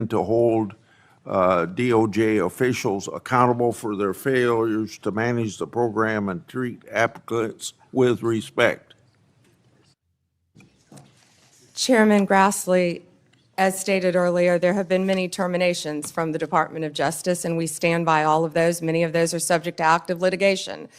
to hold DOJ officials accountable for their failures to manage the program and treat applicants with respect? Chairman Grassley, as stated earlier, there have been many terminations from the Department of Justice, and we stand by all of those. Many of those are subject to active litigation.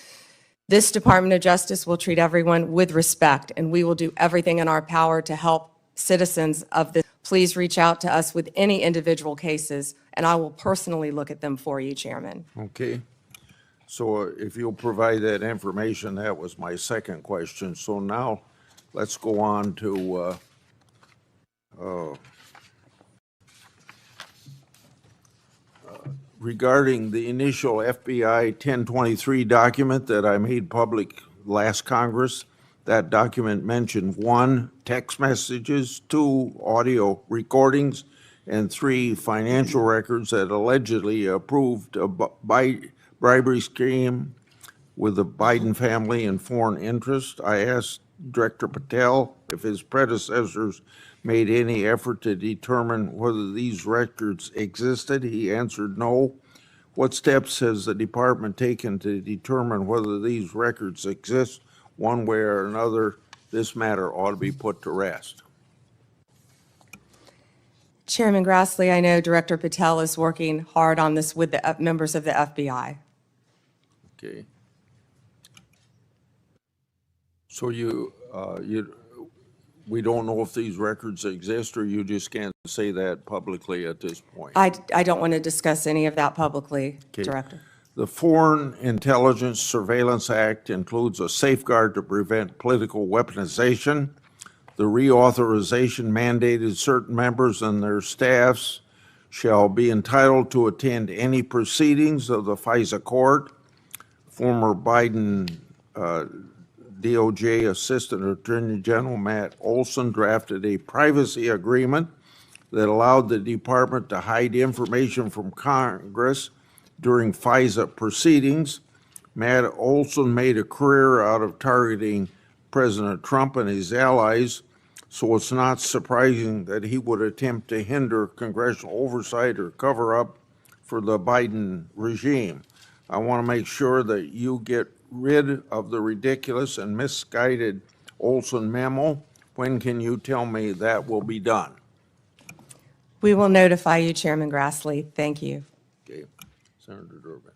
This Department of Justice will treat everyone with respect, and we will do everything in our power to help citizens of this. Please reach out to us with any individual cases, and I will personally look at them for you, Chairman. Okay. So if you'll provide that information, that was my second question. So now let's go on to regarding the initial FBI 1023 document that I made public last Congress. That document mentioned 1, text messages, 2, audio recordings, and 3, financial records that allegedly approved a bribery scheme with the Biden family and foreign interest. I asked Director Patel if his predecessors made any effort to determine whether these records existed. He answered no. What steps has the department taken to determine whether these records exist? One way or another, this matter ought to be put to rest. Chairman Grassley, I know Director Patel is working hard on this with the members of the FBI. Okay. So we don't know if these records exist, or you just can't say that publicly at this point? I don't want to discuss any of that publicly, Okay. Director. The Foreign Intelligence Surveillance Act includes a safeguard to prevent political weaponization. The reauthorization mandated certain members and their staffs shall be entitled to attend any proceedings of the FISA court. Former Biden DOJ Assistant Attorney General Matt Olson drafted a privacy agreement that allowed the department to hide information from Congress during FISA proceedings. Matt Olson made a career out of targeting President Trump and his allies, so it's not surprising that he would attempt to hinder congressional oversight or cover up for the Biden regime. I want to make sure that you get rid of the ridiculous and misguided Olson memo. When can you tell me that will be done? We will notify you, Chairman Grassley. Thank you. Okay. Senator Durbin.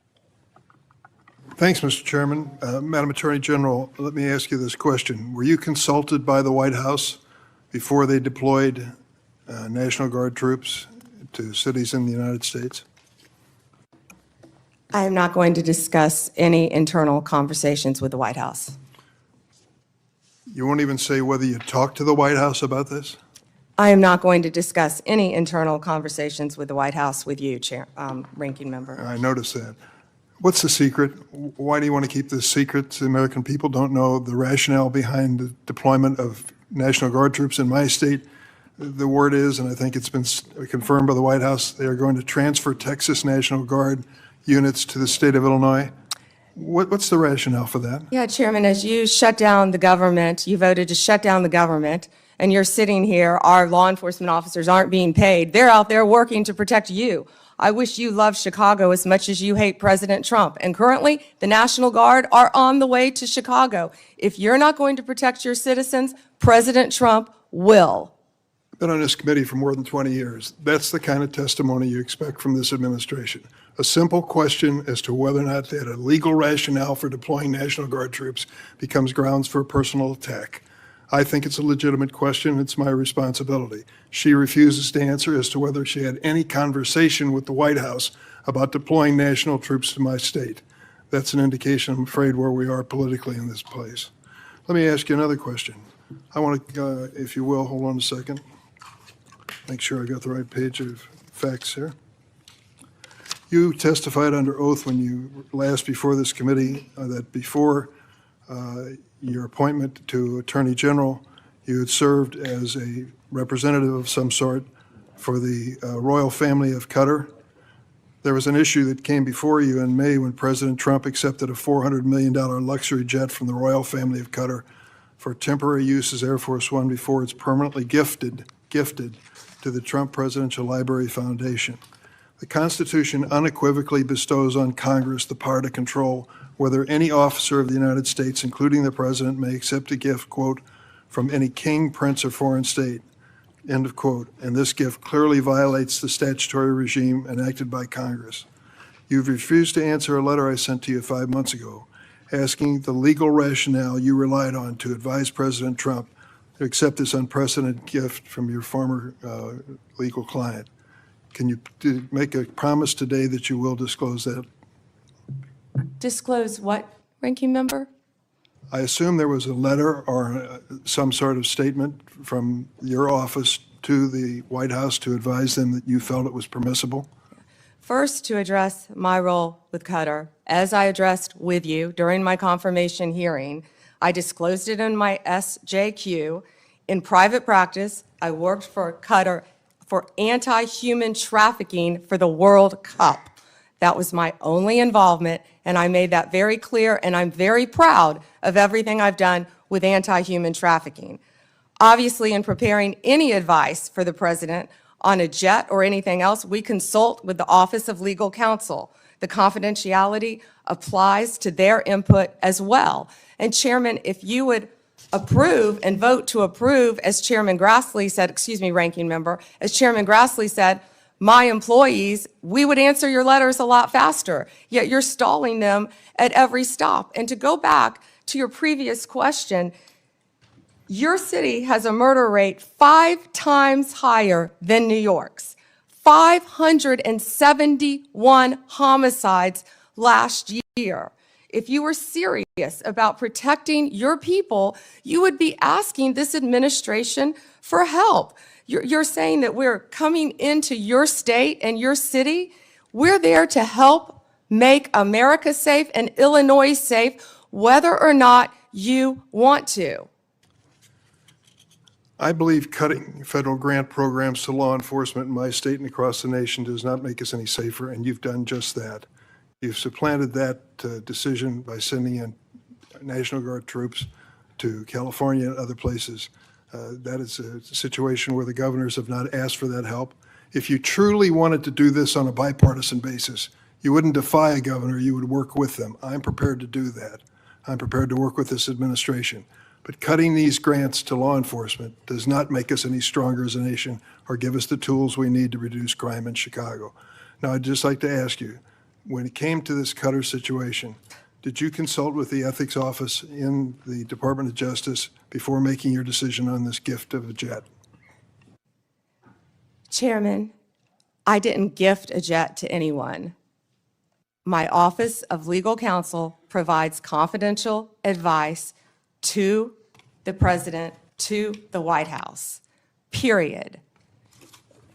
Thanks, Mr. Chairman. Madam Attorney General, let me ask you this question. Were you consulted by the White House before they deployed National Guard troops to cities in the United States? I am not going to discuss any internal conversations with the White House. You won't even say whether you talked to the White House about this? I am not going to discuss any internal conversations with the White House with you, Ranking Member. I noticed that. What's the secret? Why do you want to keep this secret? The American people don't know the rationale behind the deployment of National Guard troops in my state. The word is, and I think it's been confirmed by the White House, they are going to transfer Texas National Guard units to the state of Illinois. What's the rationale for that? Yeah, Chairman, as you shut down the government, you voted to shut down the government, and you're sitting here, our law enforcement officers aren't being paid. They're out there working to protect you. I wish you loved Chicago as much as you hate President Trump. And currently, the National Guard are on the way to Chicago. If you're not going to protect your citizens, President Trump will. I've been on this committee for more than 20 years. That's the kind of testimony you expect from this administration. A simple question as to whether or not they had a legal rationale for deploying National Guard troops becomes grounds for a personal attack. I think it's a legitimate question. It's my responsibility. She refuses to answer as to whether she had any conversation with the White House about deploying national troops to my state. That's an indication, I'm afraid, where we are politically in this place. Let me ask you another question. I want to, if you will, hold on a second. Make sure I got the right page of facts here. You testified under oath when you last before this committee that before your appointment to Attorney General, you had served as a representative of some sort for the royal family of Qatar. There was an issue that came before you in May when President Trump accepted a $400 million luxury jet from the royal family of Qatar for temporary use as Air Force One before it's permanently gifted to the Trump Presidential Library Foundation. The Constitution unequivocally bestows on Congress the power to control whether any officer of the United States, including the President, may accept a gift, quote, from any king, prince, or foreign state, end of quote. And this gift clearly violates the statutory regime enacted by Congress. You've refused to answer a letter I sent to you 5 months ago, asking the legal rationale you relied on to advise President Trump to accept this unprecedented gift from your former legal client. Can you make a promise today that you will disclose that? Disclose what, Ranking Member? I assume there was a letter or some sort of statement from your office to the White House to advise them that you felt it was permissible? First, to address my role with Qatar, as I addressed with you during my confirmation hearing, I disclosed it in my SJQ. In private practice, I worked for Qatar for anti-human trafficking for the World Cup. That was my only involvement, and I made that very clear, and I'm very proud of everything I've done with anti-human trafficking. Obviously, in preparing any advice for the President on a jet or anything else, we consult with the Office of Legal Counsel. The confidentiality applies to their input as well. And Chairman, if you would approve and vote to approve, as Chairman Grassley said, excuse me, Ranking Member, as Chairman Grassley said, my employees, we would answer your letters a lot faster, yet you're stalling them at every stop. And to go back to your previous question, your city has a murder rate 5 times higher than New York's. 571 homicides last year. If you were serious about protecting your people, you would be asking this administration for help. You're saying that we're coming into your state and your city. We're there to help make America safe and Illinois safe, whether or not you want to. I believe cutting federal grant programs to law enforcement in my state and across the nation does not make us any safer, and you've done just that. You've supplanted that decision by sending in National Guard troops to California and other places. That is a situation where the governors have not asked for that help. If you truly wanted to do this on a bipartisan basis, you wouldn't defy a governor, you would work with them. I'm prepared to do that. I'm prepared to work with this administration. But cutting these grants to law enforcement does not make us any stronger as a nation or give us the tools we need to reduce crime in Chicago. Now, I'd just like to ask you, when it came to this Qatar situation, did you consult with the ethics office in the Department of Justice before making your decision on this gift of a jet? Chairman, I didn't gift a jet to anyone. My Office of Legal Counsel provides confidential advice to the President, to the White House, period.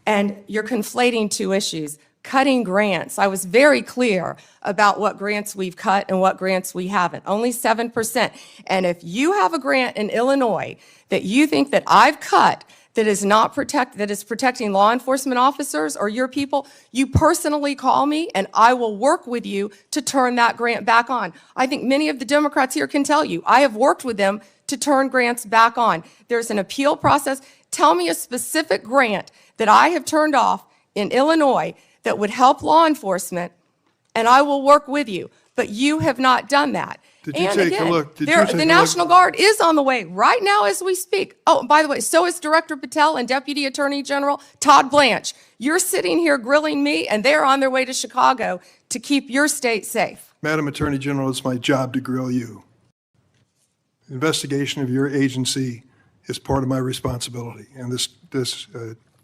And you're conflating two issues. Cutting grants, I was very clear about what grants we've cut and what grants we haven't, only 7%. And if you have a grant in Illinois that you think that I've cut that is protecting law enforcement officers or your people, you personally call me and I will work with you to turn that grant back on. I think many of the Democrats here can tell you, I have worked with them to turn grants back on. There's an appeal process. Tell me a specific grant that I have turned off in Illinois that would help law enforcement, and I will work with you. But you have not done that. Did you take a look? The National Guard is on the way right now as we speak. Oh, by the way, so is Director Patel and Deputy Attorney General Todd Blanche. You're sitting here grilling me, and they're on their way to Chicago to keep your state safe. Madam Attorney General, it's my job to grill you. Investigation of your agency is part of my responsibility and this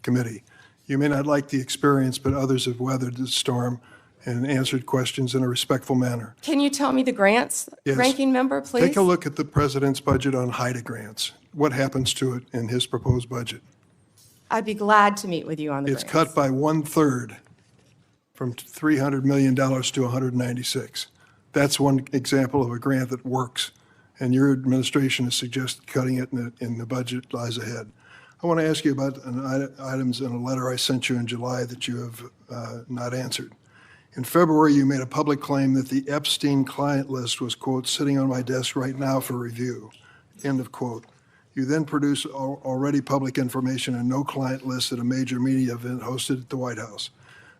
committee. You may not like the experience, but others have weathered the storm and answered questions in a respectful manner. Can you tell me the grants, Yes. Ranking Member, please? Take a look at the president's budget on HIDA grants. What happens to it in his proposed budget? I'd be glad to meet with you on the It's grants. cut by 1/3 from $300 million to 196. That's one example of a grant that works, and your administration has suggested cutting it in the budget lies ahead. I want to ask you about items in a letter I sent you in July that you have not answered. In February, you made a public claim that the Epstein client list was, quote, sitting on my desk right now for review, end of quote. You then produce already public information and no client list at a major media event hosted at the White House.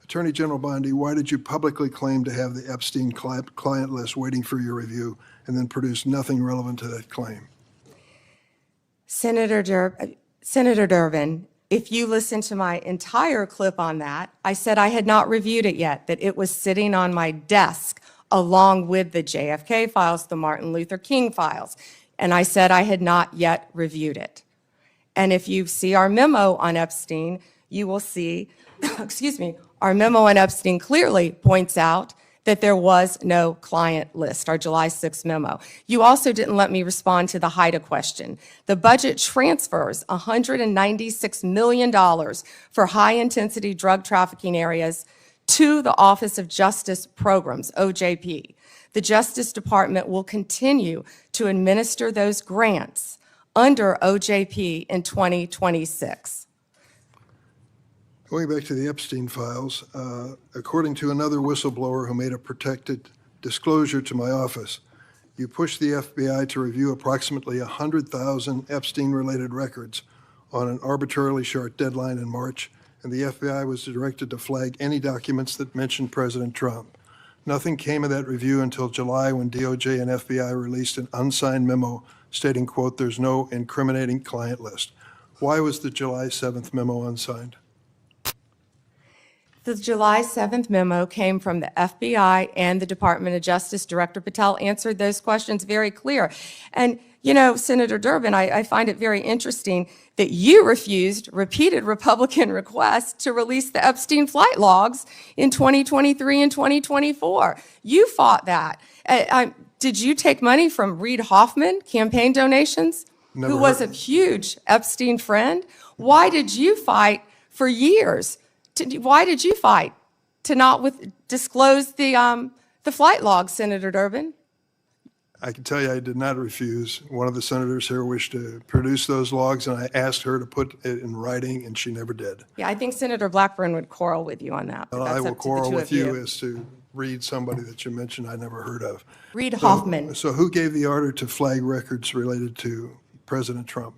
Attorney General Bondi, why did you publicly claim to have the Epstein client list waiting for your review and then produce nothing relevant to that claim? Senator Durbin, if you listen to my entire clip on that, I said I had not reviewed it yet, that it was sitting on my desk along with the JFK files, the Martin Luther King files, and I said I had not yet reviewed it. And if you see our memo on Epstein, you will see, excuse me, our memo on Epstein clearly points out that there was no client list, our July 6th memo. You also didn't let me respond to the HIDA question. The budget transfers $196 million for high-intensity drug trafficking areas to the Office of Justice Programs, OJP. The Justice Department will continue to administer those grants under OJP in 2026. Going back to the Epstein files, according to another whistleblower who made a protected disclosure to my office, you pushed the FBI to review approximately 100,000 Epstein-related records on an arbitrarily short deadline in March, and the FBI was directed to flag any documents that mentioned President Trump. Nothing came of that review until July when DOJ and FBI released an unsigned memo stating, quote, "there's no incriminating client list." Why was the July 7th memo unsigned? The July 7th memo came from the FBI and the Department of Justice. Director Patel answered those questions very clear. And, you know, Senator Durbin, I find it very interesting that you refused repeated Republican requests to release the Epstein flight logs in 2023 and 2024. You fought that. Did you take money from Reid Hoffman, campaign donations, Never who was heard- a huge Epstein friend? Why did you fight for years? Why did you fight to not disclose the flight logs, Senator Durbin? I can tell you I did not refuse. One of the senators here wished to produce those logs, and I asked her to put it in writing, and she never did. Yeah, I think Senator Blackburn would quarrel with you on that. but And I that's will up to the quarrel two with of you as to read somebody that you mentioned I never heard of. Reid Hoffman. So who gave the order to flag records related to President Trump?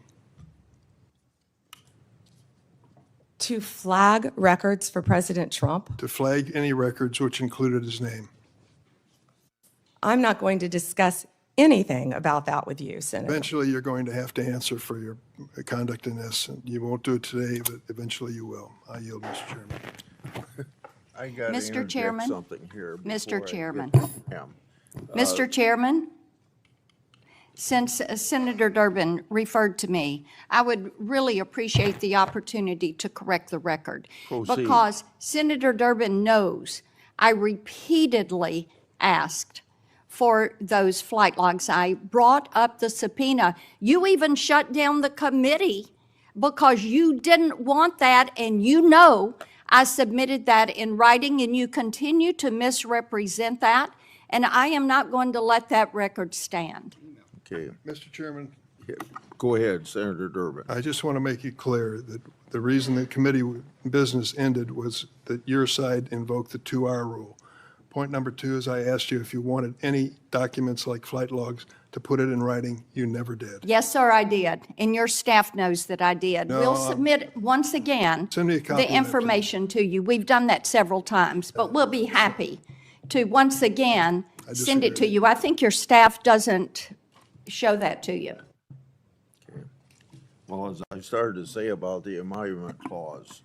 To flag records for President Trump? To flag any records which included his name? I'm not going to discuss anything about that with you, Senator. Eventually, you're going to have to answer for your conduct in this. And you won't do it today, but eventually you will. I yield, Mr. Chairman. I got to Mr. interject Chairman? something here. Mr. before I Chairman. get to Pam. Mr. Chairman, since Senator Durbin referred to me, I would really appreciate the opportunity to correct the record. Proceed. Because Senator Durbin knows I repeatedly asked for those flight logs. I brought up the subpoena. You even shut down the committee because you didn't want that, and you know I submitted that in writing, and you continue to misrepresent that, and I am not going to let that record stand. Okay, Mr. Chairman, go ahead, Senator Durbin. I just want to make it clear that the reason the committee business ended was that your side invoked the 2-hour rule. Point number 2 is I asked you if you wanted any documents like flight logs to put it in writing. You never did. Yes, sir, I did, and your staff knows that I did. No, We'll submit, once again, Send me a copy of the that, information to you. We've done that several times, but we'll be happy to, once again, send it to disagree. you. I think your staff doesn't show that to you. Well, as I started to say about the emolument clause,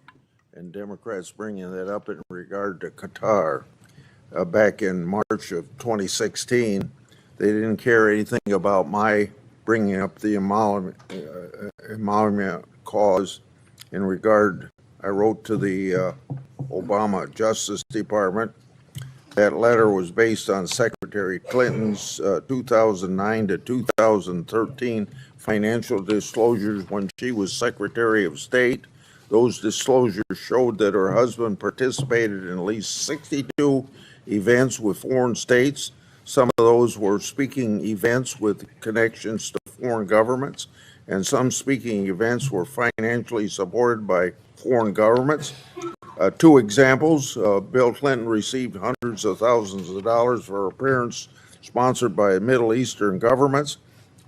and Democrats bringing that up in regard to Qatar, back in March of 2016, they didn't care anything about my bringing up the emolument clause in regard. I wrote to the Obama Justice Department. That letter was based on Secretary Clinton's 2009 to 2013 financial disclosures when she was Secretary of State. Those disclosures showed that her husband participated in at least 62 events with foreign states. Some of those were speaking events with connections to foreign governments, and some speaking events were financially supported by foreign governments. 2 examples, Bill Clinton received hundreds of thousands of dollars for appearance sponsored by Middle Eastern governments.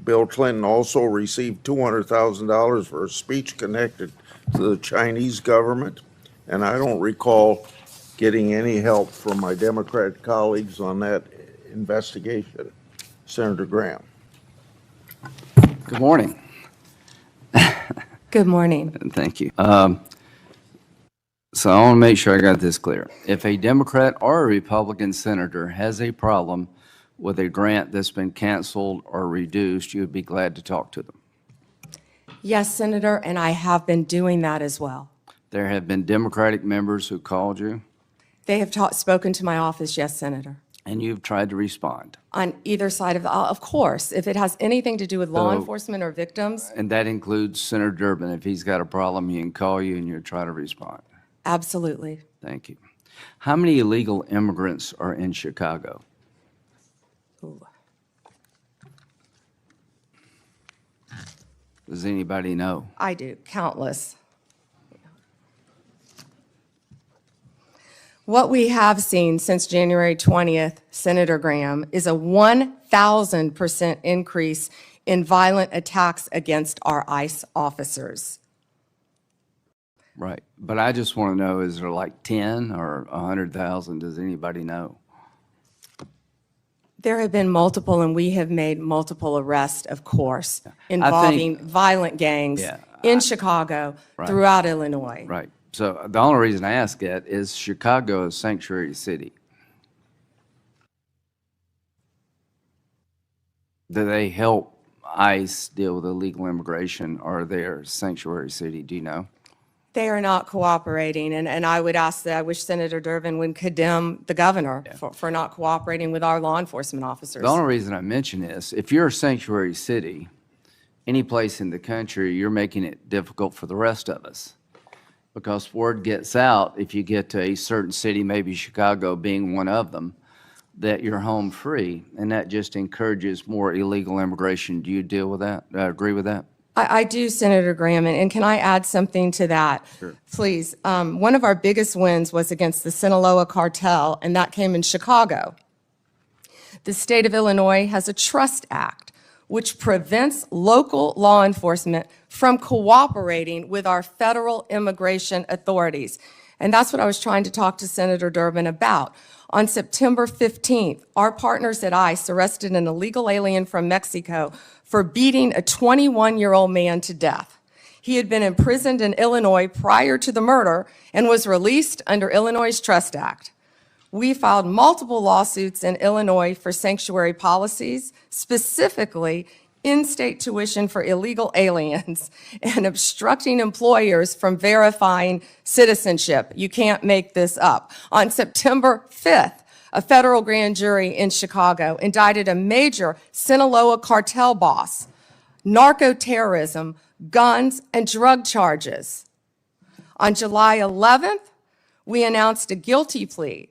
Bill Clinton also received $200,000 for a speech connected to the Chinese government, and I don't recall getting any help from my Democrat colleagues on that investigation. Senator Graham. Good morning. Good morning. Thank you. So I want to make sure I got this clear. If a Democrat or a Republican senator has a problem with a grant that's been canceled or reduced, you would be glad to talk to them. Yes, Senator, and I have been doing that as well. There have been Democratic members who called you, They have spoken to my office, yes, Senator, and you've tried to respond. on either side of course, if it has anything to do with law So- enforcement or victims, And that includes Senator Durbin. If he's got a problem, he can call you and you'll try to respond. absolutely. Thank you. How many illegal immigrants are in Chicago? Ooh. Does anybody know? I do, countless. What we have seen since January 20th, Senator Graham, is a 1,000% increase in violent attacks against our ICE officers. Right. But I just want to know, is there like 10 or 100,000? Does anybody know? There have been multiple, and we have made multiple arrests, of course, involving violent gangs Yeah, in Chicago, Right. throughout Illinois. Right. So the only reason I ask that is Chicago is sanctuary city. Do they help ICE deal with illegal immigration, or they're sanctuary city? Do you know? They are not cooperating, and I would ask that, I wish Senator Durbin would condemn the governor for not cooperating with our law enforcement officers. The only reason I mention this, if you're a sanctuary city, any place in the country, you're making it difficult for the rest of us. Because word gets out, if you get to a certain city, maybe Chicago being one of them, that you're home free, and that just encourages more illegal immigration. Do you deal with that? Agree with that? I do, Senator Graham, and can I add something to that? Sure. Please. One of our biggest wins was against the Sinaloa cartel, and that came in Chicago. The state of Illinois has a Trust Act, which prevents local law enforcement from cooperating with our federal immigration authorities. And that's what I was trying to talk to Senator Durbin about. On September 15th, our partners at ICE arrested an illegal alien from Mexico for beating a 21-year-old man to death. He had been imprisoned in Illinois prior to the murder and was released under Illinois' Trust Act. We filed multiple lawsuits in Illinois for sanctuary policies, specifically in-state tuition for illegal aliens and obstructing employers from verifying citizenship. You can't make this up. On September 5th, a federal grand jury in Chicago indicted a major Sinaloa cartel boss, narco-terrorism, guns, and drug charges. On July 11th, we announced a guilty plea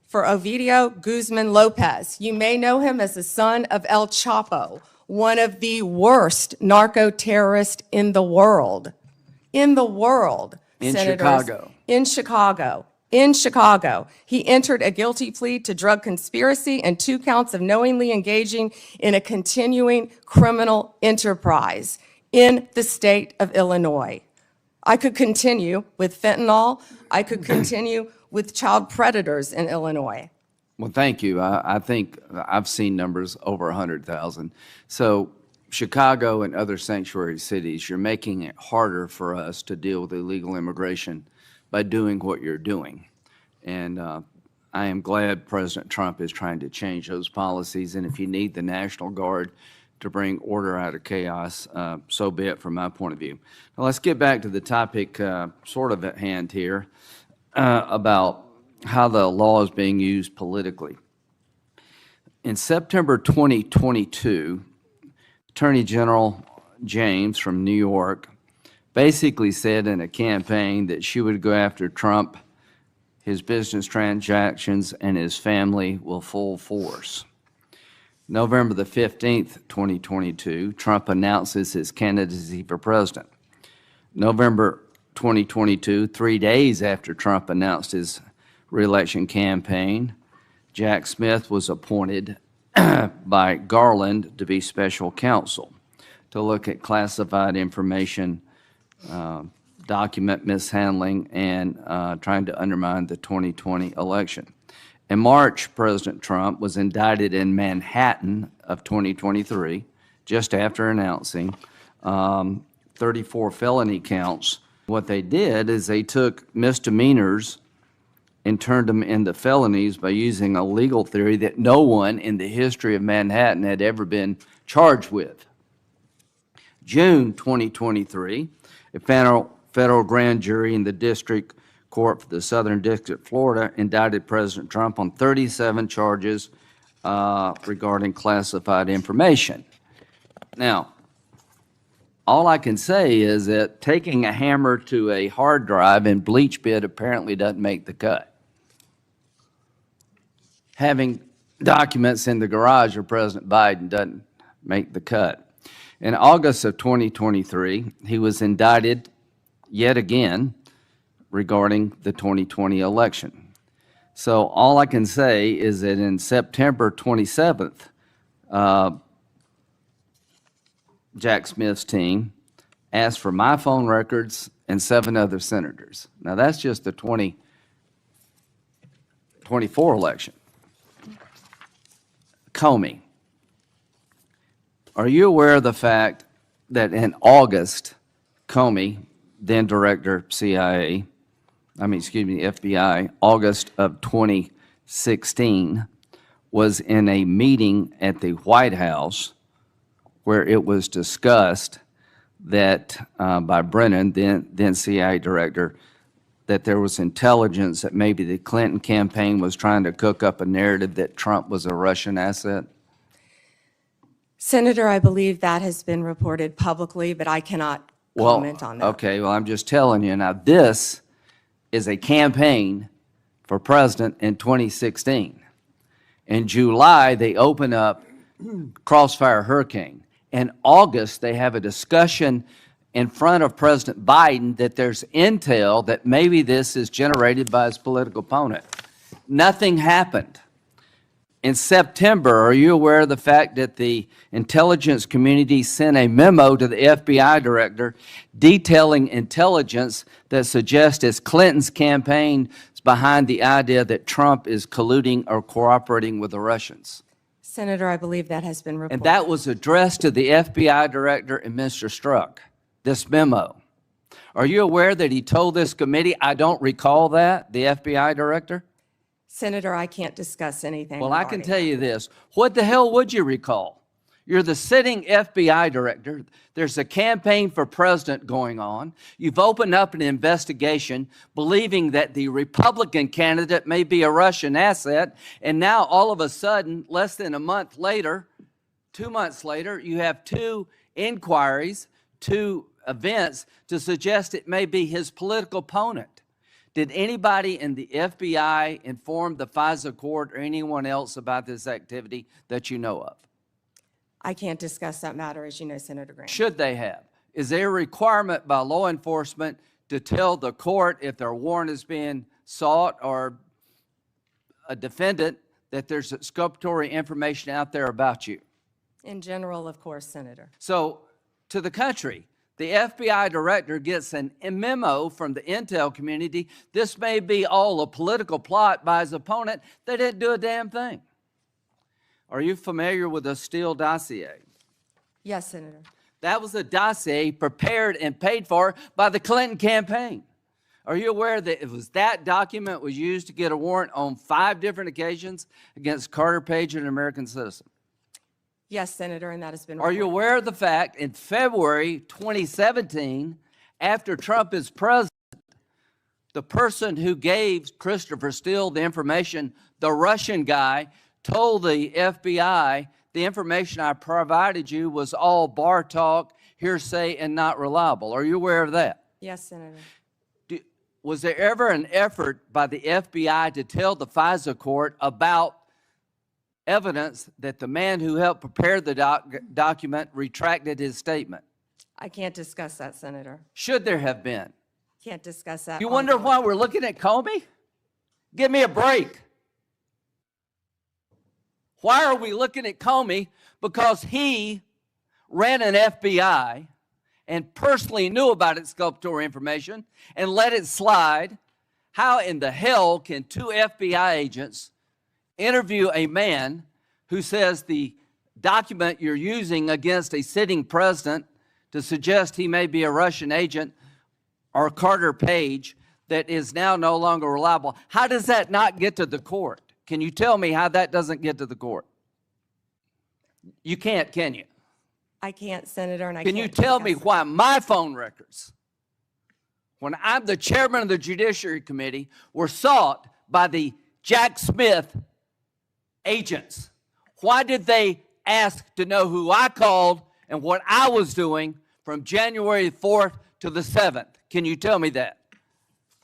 for Ovidio Guzman Lopez. You may know him as the son of El Chapo, one of the worst narco-terrorists in the world. In the world, In Senators. Chicago. In Chicago. In Chicago. He entered a guilty plea to drug conspiracy and 2 counts of knowingly engaging in a continuing criminal enterprise in the state of Illinois. I could continue with fentanyl. I could continue with child predators in Illinois. Well, thank you. I think I've seen numbers over 100,000. So Chicago and other sanctuary cities, you're making it harder for us to deal with illegal immigration by doing what you're doing. And I am glad President Trump is trying to change those policies. And if you need the National Guard to bring order out of chaos, so be it from my point of view. Now, let's get back to the topic sort of at hand here about how the law is being used politically. In September 2022, Attorney General James from New York basically said in a campaign that she would go after Trump, his business transactions, and his family with full force. November the 15th, 2022, Trump announces his candidacy for president. November 2022, 3 days after Trump announced his reelection campaign, Jack Smith was appointed by Garland to be special counsel to look at classified information, document mishandling, and trying to undermine the 2020 election. In March, President Trump was indicted in Manhattan of 2023, just after announcing 34 felony counts. What they did is they took misdemeanors and turned them into felonies by using a legal theory that no one in the history of Manhattan had ever been charged with. June 2023, a federal grand jury in the District Court for the Southern District of Florida indicted President Trump on 37 charges regarding classified information. Now, all I can say is that taking a hammer to a hard drive in bleach bit apparently doesn't make the cut. Having documents in the garage of President Biden doesn't make the cut. In August of 2023, he was indicted yet again regarding the 2020 election. So all I can say is that in September 27th, Jack Smith's team asked for my phone records and 7 other senators. Now, that's just the 2024 election. Comey, are you aware of the fact that in August, Comey, then Director FBI, August of 2016, was in a meeting at the White House where it was discussed that by Brennan, then CIA Director, that there was intelligence that maybe the Clinton campaign was trying to cook up a narrative that Trump was a Russian asset? Senator, I believe that has been reported publicly, but I cannot comment on that. Okay, well, I'm just telling you. Now, this is a campaign for president in 2016. In July, they open up Crossfire Hurricane. In August, they have a discussion in front of President Biden that there's intel that maybe this is generated by his political opponent. Nothing happened. In September, are you aware of the fact that the intelligence community sent a memo to the FBI director detailing intelligence that suggests it's Clinton's campaign is behind the idea that Trump is colluding or cooperating with the Russians? Senator, I believe that has been reported. And that was addressed to the FBI director and Mr. Strzok, this memo. Are you aware that he told this committee, I don't recall that, the FBI director? Senator, I can't discuss anything. Well, I can regarding tell you this. What the hell would you recall? You're the sitting FBI director. There's a campaign for president going on. You've opened up an investigation believing that the Republican candidate may be a Russian asset. And now all of a sudden, less than a month later, 2 months later, you have 2 inquiries, 2 events to suggest it may be his political opponent. Did anybody in the FBI inform the FISA court or anyone else about this activity that you know of? I can't discuss that matter, as you know, Senator Graham. Should they have? Is there a requirement by law enforcement to tell the court if their warrant is being sought or a defendant that there's exculpatory information out there about you? In general, of course, Senator. So, to the country, the FBI director gets a memo from the intel community. This may be all a political plot by his opponent. They didn't do a damn thing. Are you familiar with the Steele dossier? Yes, Senator. That was a dossier prepared and paid for by the Clinton campaign. Are you aware that it was that document was used to get a warrant on 5 different occasions against Carter Page, an American citizen? Yes, Senator, and that has been Are you reported. aware of the fact in February 2017, after Trump is president, the person who gave Christopher Steele the information, the Russian guy, told the FBI, the information I provided you was all bar talk, hearsay, and not reliable. Are you aware of that? Yes, Senator. Was there ever an effort by the FBI to tell the FISA court about evidence that the man who helped prepare the document retracted his statement? I can't discuss that, Senator. Should there have been? Can't discuss that. You wonder why we're looking at Comey? Give me a break. Why are we looking at Comey? Because he ran an FBI and personally knew about exculpatory information and let it slide. How in the hell can two FBI agents interview a man who says the document you're using against a sitting president to suggest he may be a Russian agent or Carter Page that is now no longer reliable? How does that not get to the court? Can you tell me how that doesn't get to the court? You can't, can you? I can't, Senator, and I Can can't. you tell me discuss it. why my phone records, when I'm the chairman of the Judiciary Committee, were sought by the Jack Smith agents? Why did they ask to know who I called and what I was doing from January 4th to the 7th? Can you tell me that?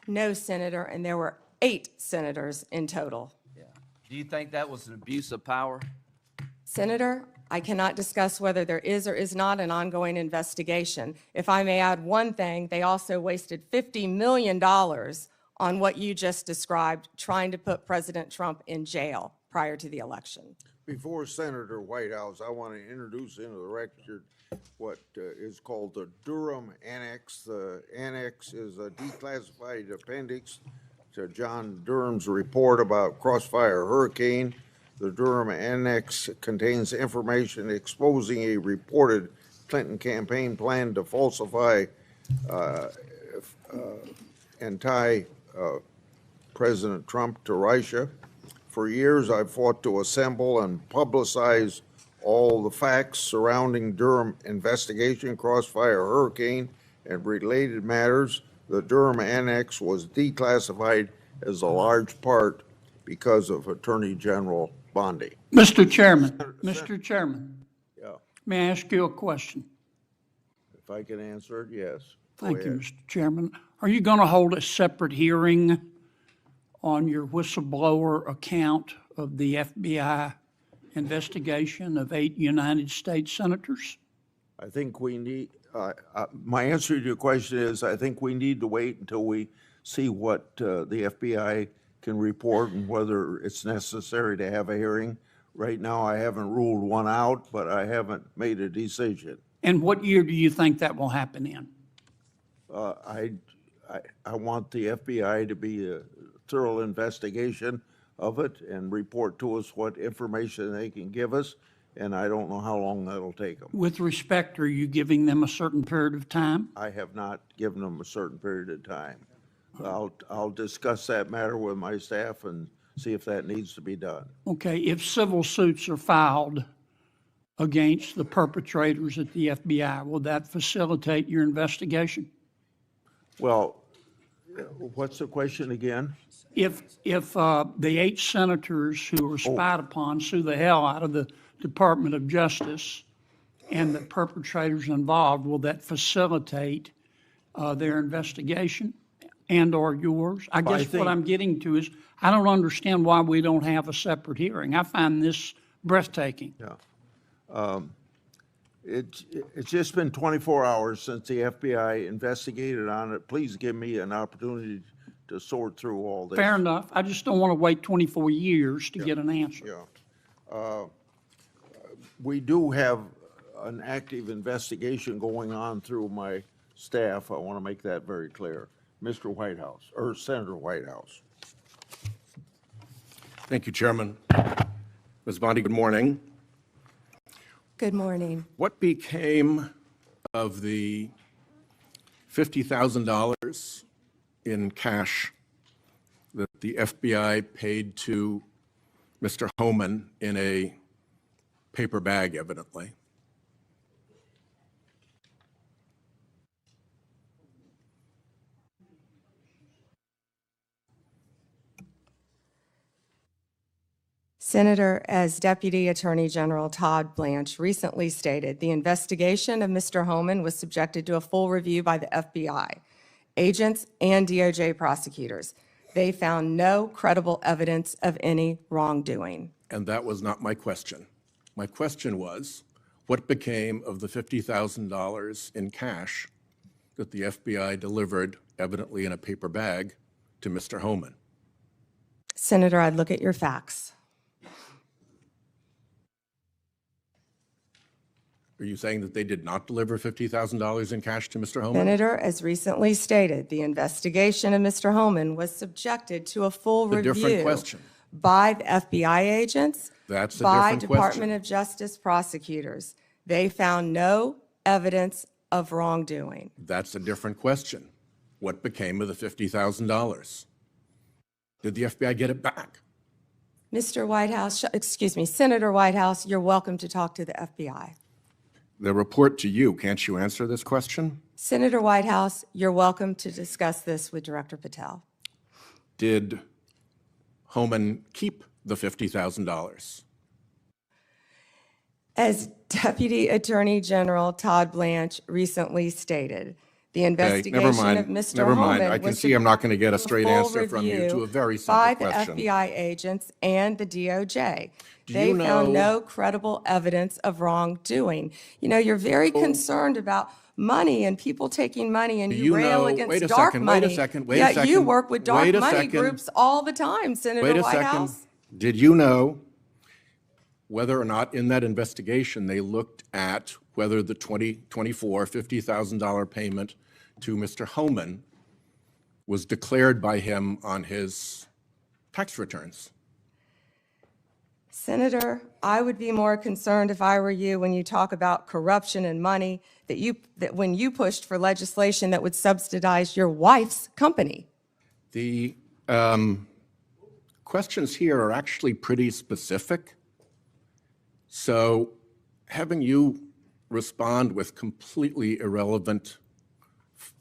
No, Senator, and there were 8 senators in total. Do you think that was an abuse of power? Senator, I cannot discuss whether there is or is not an ongoing investigation. If I may add one thing, they also wasted $50 million on what you just described, trying to put President Trump in jail prior to the election. Before Senator Whitehouse, I want to introduce into the record what is called the Durham Annex. The annex is a declassified appendix to John Durham's report about Crossfire Hurricane. The Durham Annex contains information exposing a reported Clinton campaign plan to falsify and tie President Trump to Russia. For years, I've fought to assemble and publicize all the facts surrounding Durham investigation, Crossfire Hurricane, and related matters. The Durham Annex was declassified as a large part because of Attorney General Bondi. Mr. Chairman, Yeah, may I ask you a question? if I can answer it, yes. Go Thank you, ahead. Mr. Chairman. Are you going to hold a separate hearing on your whistleblower account of the FBI investigation of 8 United States senators? I think we need, my answer to your question is, I think we need to wait until we see what the FBI can report and whether it's necessary to have a hearing. Right now, I haven't ruled one out, but I haven't made a decision. And what year do you think that will happen in? I want the FBI to be a thorough investigation of it and report to us what information they can give us, and I don't know how long that'll take them. With respect, are you giving them a certain period of time? I have not given them a certain period of time. I'll discuss that matter with my staff and see if that needs to be done. Okay, if civil suits are filed against the perpetrators at the FBI, will that facilitate your investigation? Well, what's the question again? If the 8 senators who were spied upon sue the hell out of the Department of Justice and the perpetrators involved, will that facilitate their investigation and/or yours? I guess think- what I'm getting to is, I don't understand why we don't have a separate hearing. I find this breathtaking. Yeah. It's just been 24 hours since the FBI investigated on it. Please give me an opportunity to sort through all this. Fair enough. I just don't want to wait 24 years to get an answer. Yeah. We do have an active investigation going on through my staff. I want to make that very clear. Mr. Whitehouse, or Senator Whitehouse. Thank you, Chairman. Ms. Bondi, good morning. Good morning. What became of the $50,000 in cash that the FBI paid to Mr. Homan in a paper bag, evidently? Senator, as Deputy Attorney General Todd Blanche recently stated, the investigation of Mr. Homan was subjected to a full review by the FBI, agents, and DOJ prosecutors. They found no credible evidence of any wrongdoing. And that was not my question. My question was, what became of the $50,000 in cash that the FBI delivered, evidently in a paper bag, to Mr. Homan? Senator, I'd look at your facts. Are you saying that they did not deliver $50,000 in cash to Mr. Homan? Senator, as recently stated, the investigation of Mr. Homan was subjected to a full A different review question. by the FBI agents, That's a by different Department question. of Justice prosecutors. They found no evidence of wrongdoing. That's a different question. What became of the $50,000? Did the FBI get it back? Mr. Whitehouse, excuse me, Senator Whitehouse, you're welcome to talk to the FBI. The report to you, can't you answer this question? Senator Whitehouse, you're welcome to discuss this with Director Patel. Did Homan keep the $50,000? As Deputy Attorney General Todd Blanche recently stated, the Okay, investigation never mind. of Mr. Never mind. Homan I can was see I'm not going to get a subject straight full answer from you to review a very simple by question. the FBI agents and the DOJ. Do They you found know- no credible evidence of wrongdoing. You know, you're very concerned about money and people taking money, and Do you you rail know- against wait a dark second, money. wait a second, wait a Yet you second, work with dark wait a money second. groups all the time, Senator Wait a second. Whitehouse. Did you know whether or not in that investigation they looked at whether the $50,000 payment to Mr. Homan was declared by him on his tax returns? Senator, I would be more concerned if I were you when you talk about corruption and money, that when you pushed for legislation that would subsidize your wife's company. The questions here are actually pretty specific. So having you respond with completely irrelevant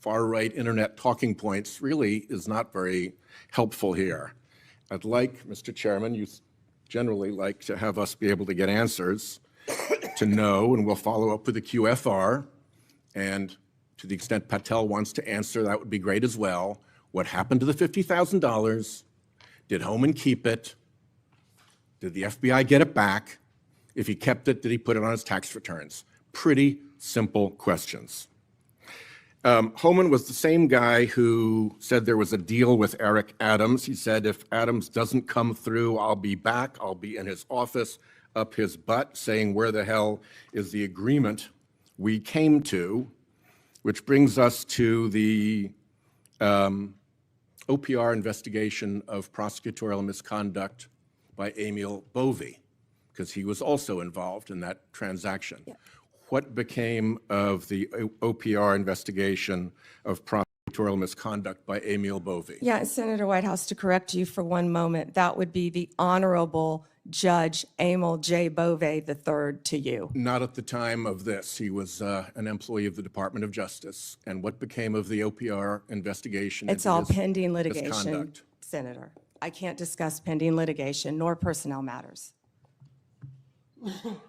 far-right internet talking points really is not very helpful here. I'd like, Mr. Chairman, you generally like to have us be able to get answers to know, and we'll follow up with the QFR. And to the extent Patel wants to answer, that would be great as well. What happened to the $50,000? Did Homan keep it? Did the FBI get it back? If he kept it, did he put it on his tax returns? Pretty simple questions. Homan was the same guy who said there was a deal with Eric Adams. He said, if Adams doesn't come through, I'll be back. I'll be in his office, up his butt, saying, where the hell is the agreement we came to? Which brings us to the OPR investigation of prosecutorial misconduct by Emil Bovi, because he was also involved in that transaction. Yeah. What became of the OPR investigation of prosecutorial misconduct by Emil Bovi? Yeah, Senator Whitehouse, to correct you for one moment, that would be the Honorable Judge Emil J. Bove III to you. Not at the time of this. He was an employee of the Department of Justice. And what became of the OPR investigation? It's into all his pending litigation, misconduct? Senator. I can't discuss pending litigation nor personnel matters.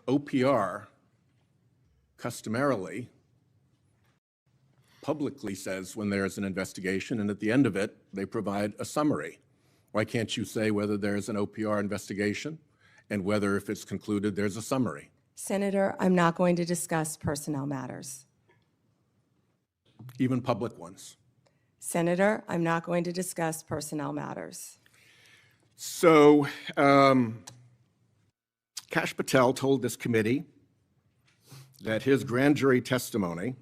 OPR customarily publicly says when there's an investigation, and at the end of it, they provide a summary. Why can't you say whether there's an OPR investigation and whether, if it's concluded, there's a summary? Senator, I'm not going to discuss personnel matters. Even public ones. Senator, I'm not going to discuss personnel matters. So, Kash Patel told this committee that his grand jury testimony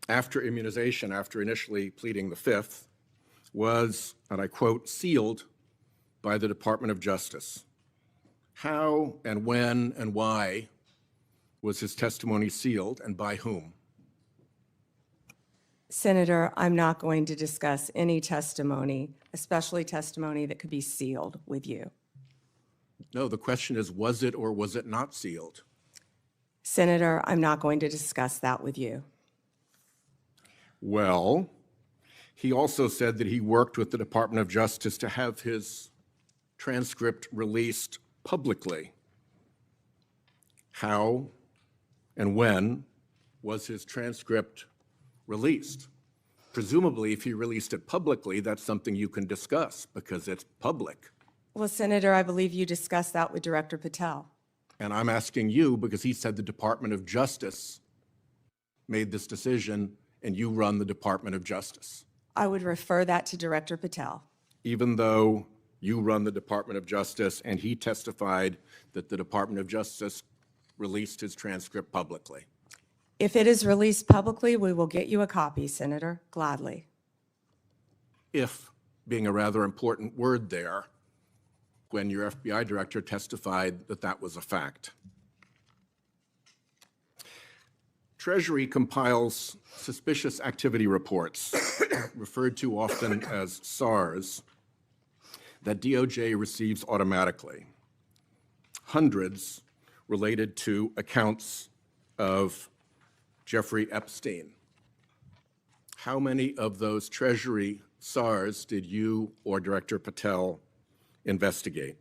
after immunization, after initially pleading the Fifth, was, and I quote, sealed by the Department of Justice. How and when and why was his testimony sealed, and by whom? Senator, I'm not going to discuss any testimony, especially testimony that could be sealed with you. No, the question is, was it or was it not sealed? Senator, I'm not going to discuss that with you. Well, he also said that he worked with the Department of Justice to have his transcript released publicly. How and when was his transcript released? Presumably, if he released it publicly, that's something you can discuss because it's public. Well, Senator, I believe you discussed that with Director Patel. And I'm asking you because he said the Department of Justice made this decision and you run the Department of Justice. I would refer that to Director Patel. Even though you run the Department of Justice and he testified that the Department of Justice released his transcript publicly? If it is released publicly, we will get you a copy, Senator, gladly. If being a rather important word there, when your FBI director testified that that was a fact. Treasury compiles suspicious activity reports, referred to often as SARs, that DOJ receives automatically. Hundreds related to accounts of Jeffrey Epstein. How many of those Treasury SARs did you or Director Patel investigate?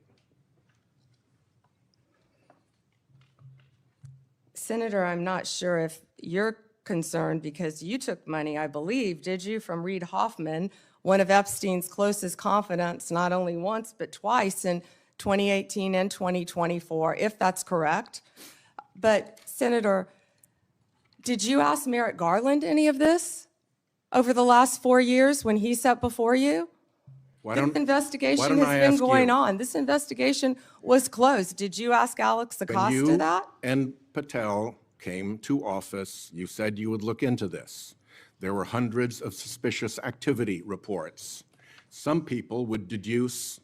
Senator, I'm not sure if you're concerned because you took money, I believe, did you, from Reid Hoffman, one of Epstein's closest confidants, not only once but twice in 2018 and 2024, if that's correct. But Senator, did you ask Merrick Garland any of this over the last 4 years when he sat before you? This investigation has been going on. This investigation was closed. Did you ask Alex Acosta that? And Patel came to office, you said you would look into this. There were hundreds of suspicious activity reports. Some people would deduce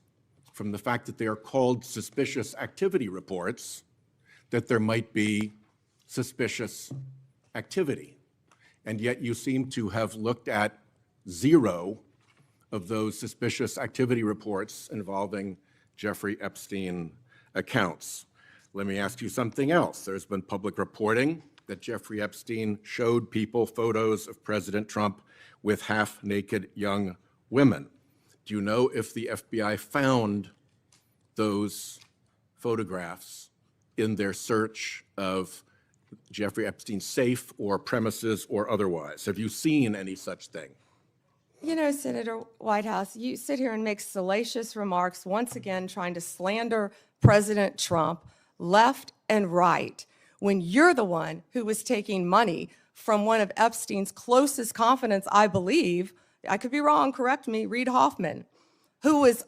from the fact that they are called suspicious activity reports that there might be suspicious activity. And yet you seem to have looked at 0 of those suspicious activity reports involving Jeffrey Epstein accounts. Let me ask you something else. There's been public reporting that Jeffrey Epstein showed people photos of President Trump with half-naked young women. Do you know if the FBI found those photographs in their search of Jeffrey Epstein's safe or premises or otherwise? Have you seen any such thing? You know, Senator Whitehouse, you sit here and make salacious remarks, once again trying to slander President Trump left and right, when you're the one who was taking money from one of Epstein's closest confidants, I believe, I could be wrong, correct me, Reid Hoffman, who was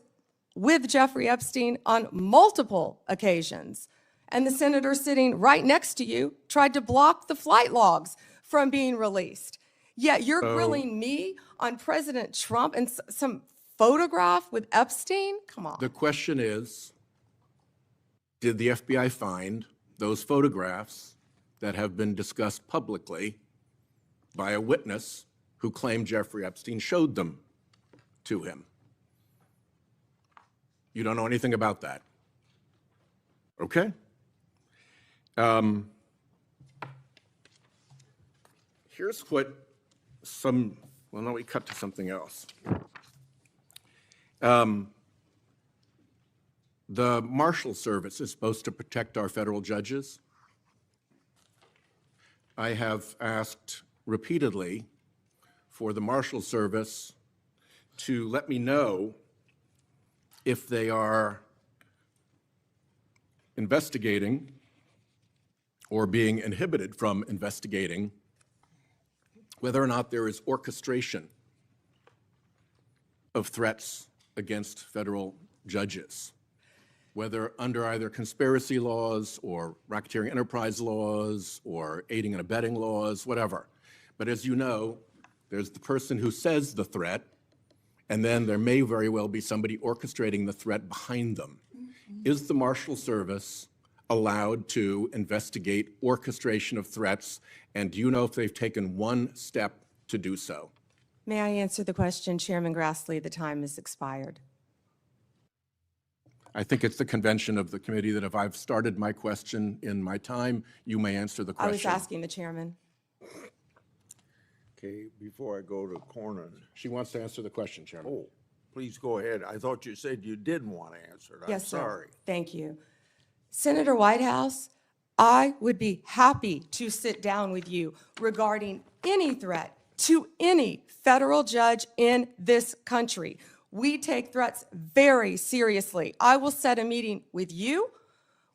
with Jeffrey Epstein on multiple occasions. And the senator sitting right next to you tried to block the flight logs from being released. Yet you're grilling me on President Trump and some photograph with Epstein? Come on. The question is, did the FBI find those photographs that have been discussed publicly by a witness who claimed Jeffrey Epstein showed them to him? You don't know anything about that? Okay. Here's what well, no, we cut to something else. The Marshal Service is supposed to protect our federal judges. I have asked repeatedly for the Marshal Service to let me know if they are investigating or being inhibited from investigating whether or not there is orchestration of threats against federal judges, whether under either conspiracy laws or racketeering enterprise laws or aiding and abetting laws, whatever. But as you know, there's the person who says the threat, and then there may very well be somebody orchestrating the threat behind them. Is the Marshal Service allowed to investigate orchestration of threats, and do you know if they've taken one step to do so? May I answer the question, Chairman Grassley? The time has expired. I think it's the convention of the committee that if I've started my question in my time, you may answer the question. I was asking the chairman. Okay, before I go to Cornyn. She wants to answer the question, Chairman. Oh, please go ahead. I thought you said you didn't want to answer it. I'm Yes, sir. sorry. Thank you. Senator Whitehouse, I would be happy to sit down with you regarding any threat to any federal judge in this country. We take threats very seriously. I will set a meeting with you,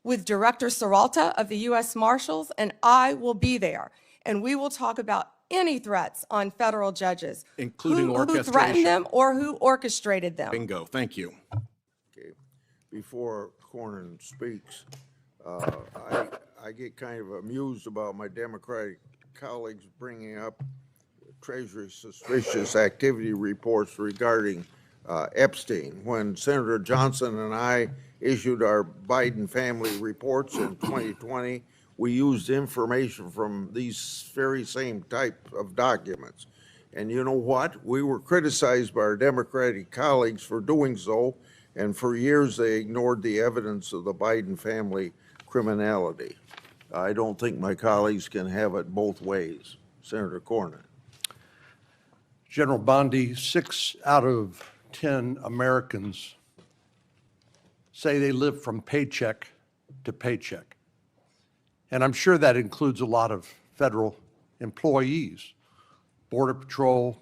with Director Serralta of the U.S. Marshals, and I will be there. And we will talk about any threats on federal judges. Including who orchestration. threatened them or who orchestrated them. Bingo, thank you. Okay. Before Cornyn speaks, I get kind of amused about my Democratic colleagues bringing up Treasury suspicious activity reports regarding Epstein. When Senator Johnson and I issued our Biden family reports in 2020, we used information from these very same type of documents. And you know what? We were criticized by our Democratic colleagues for doing so, and for years they ignored the evidence of the Biden family criminality. I don't think my colleagues can have it both ways. Senator Cornyn. General Bondi, 6 out of 10 Americans say they live from paycheck to paycheck. And I'm sure that includes a lot of federal employees, Border Patrol,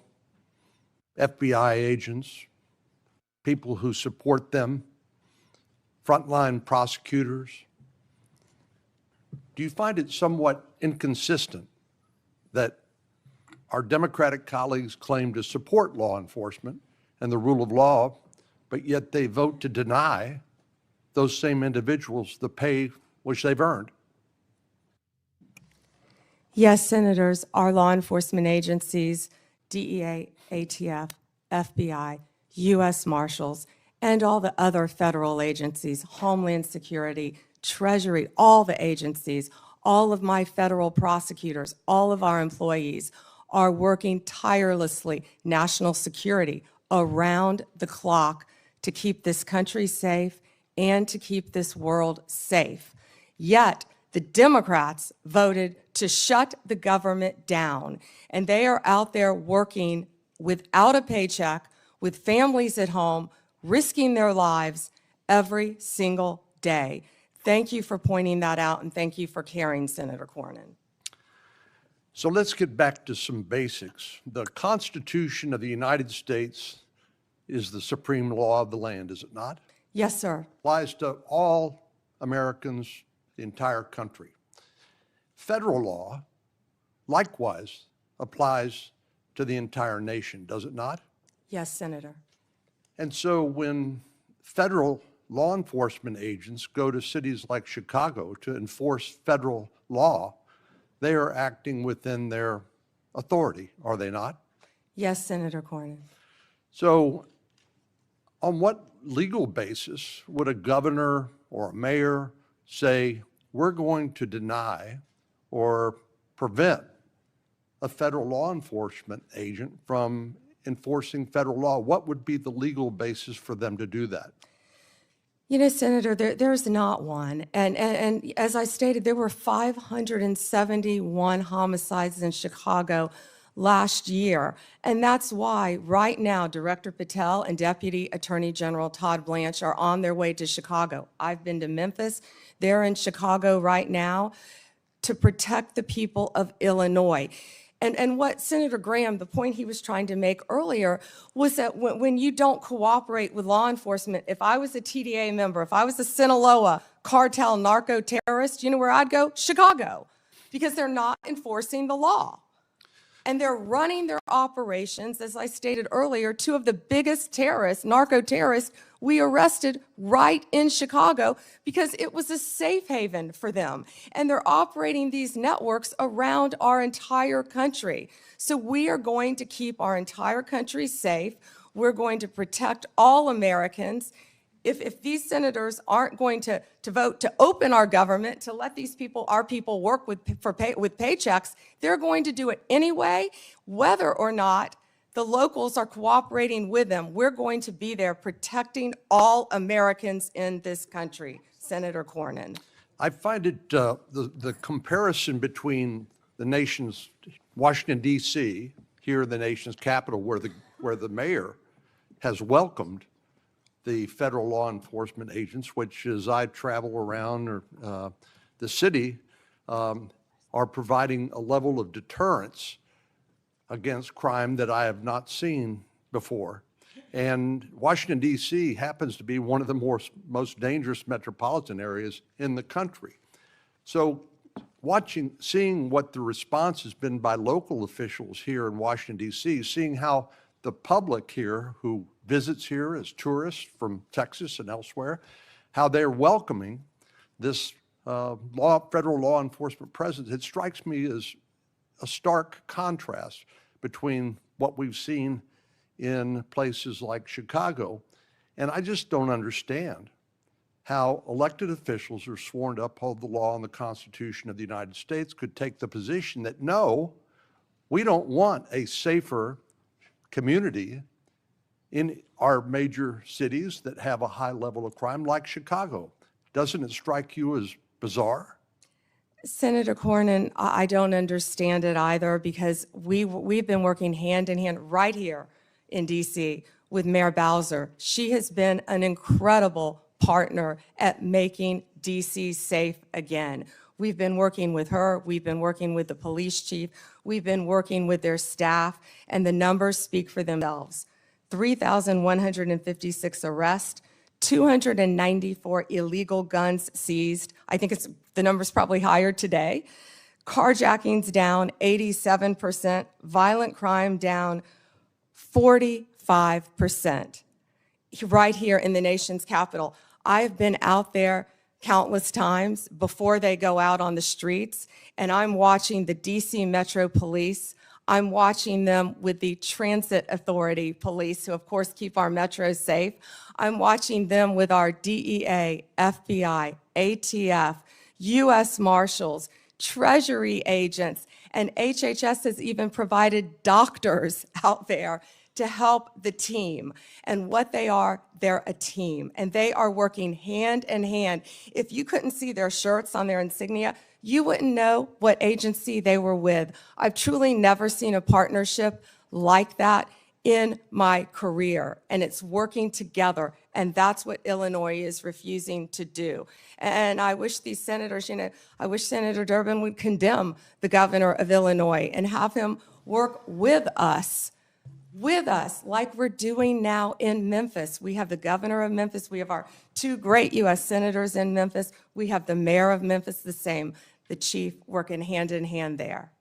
FBI agents, people who support them, frontline prosecutors. Do you find it somewhat inconsistent that our Democratic colleagues claim to support law enforcement and the rule of law, but yet they vote to deny those same individuals the pay which they've earned? Yes, Senators, our law enforcement agencies, DEA, ATF, FBI, U.S. Marshals, and all the other federal agencies, Homeland Security, Treasury, all the agencies, all of my federal prosecutors, all of our employees are working tirelessly, national security, around the clock to keep this country safe and to keep this world safe. Yet, the Democrats voted to shut the government down, and they are out there working without a paycheck, with families at home, risking their lives every single day. Thank you for pointing that out, and thank you for caring, Senator Cornyn. So let's get back to some basics. The Constitution of the United States is the supreme law of the land, is it not? Yes, sir. Applies to all Americans, the entire country. Federal law, likewise, applies to the entire nation, does it not? Yes, Senator. And so when federal law enforcement agents go to cities like Chicago to enforce federal law, they are acting within their authority, are they not? Yes, Senator Cornyn. So on what legal basis would a governor or a mayor say, we're going to deny or prevent a federal law enforcement agent from enforcing federal law? What would be the legal basis for them to do that? You know, Senator, there's not one. And as I stated, there were 571 homicides in Chicago last year. And that's why right now Director Patel and Deputy Attorney General Todd Blanche are on their way to Chicago. I've been to Memphis. They're in Chicago right now to protect the people of Illinois. And what Senator Graham, the point he was trying to make earlier, was that when you don't cooperate with law enforcement, if I was a TDA member, if I was a Sinaloa cartel narco terrorist, you know where I'd go? Chicago, because they're not enforcing the law. And they're running their operations, as I stated earlier, two of the biggest terrorists, narco terrorists, we arrested right in Chicago because it was a safe haven for them. And they're operating these networks around our entire country. So we are going to keep our entire country safe. We're going to protect all Americans. If these senators aren't going to vote to open our government, to let these people, our people, work with paychecks, they're going to do it anyway, whether or not the locals are cooperating with them. We're going to be there protecting all Americans in this country, Senator Cornyn. I find it, the comparison between the nation's, Washington, D.C., here in the nation's capital, where the mayor has welcomed the federal law enforcement agents, which as I travel around the city, are providing a level of deterrence against crime that I have not seen before. And Washington, D.C. happens to be one of the most dangerous metropolitan areas in the country. So seeing what the response has been by local officials here in Washington, D.C., seeing how the public here who visits here as tourists from Texas and elsewhere, how they're welcoming this federal law enforcement presence, it strikes me as a stark contrast between what we've seen in places like Chicago. And I just don't understand how elected officials who are sworn to uphold the law and the Constitution of the United States could take the position that, no, we don't want a safer community in our major cities that have a high level of crime like Chicago. Doesn't it strike you as bizarre? Senator Cornyn, I don't understand it either, because we've been working hand in hand right here in DC with Mayor Bowser. She has been an incredible partner at making DC safe again. We've been working with her, we've been working with the police chief, we've been working with their staff, and the numbers speak for themselves. 3,156 arrests, 294 illegal guns seized. I think the number's probably higher today. Carjackings down 87%, violent crime down 45%. Right here in the nation's capital. I've been out there countless times before they go out on the streets, and I'm watching the DC Metro Police. I'm watching them with the Transit Authority Police, who of course keep our metros safe. I'm watching them with our DEA, FBI, ATF, U.S. Marshals, Treasury agents, and HHS has even provided doctors out there to help the team. And what they are, they're a team, and they are working hand in hand. If you couldn't see their shirts on their insignia, you wouldn't know what agency they were with. I've truly never seen a partnership like that in my career, and it's working together, and that's what Illinois is refusing to do. And I wish these senators, I wish Senator Durbin would condemn the governor of Illinois and have him work with us like we're doing now in Memphis. We have the governor of Memphis. We have our two great U.S. senators in Memphis. We have the mayor of Memphis, the same, the chief, working hand in hand there.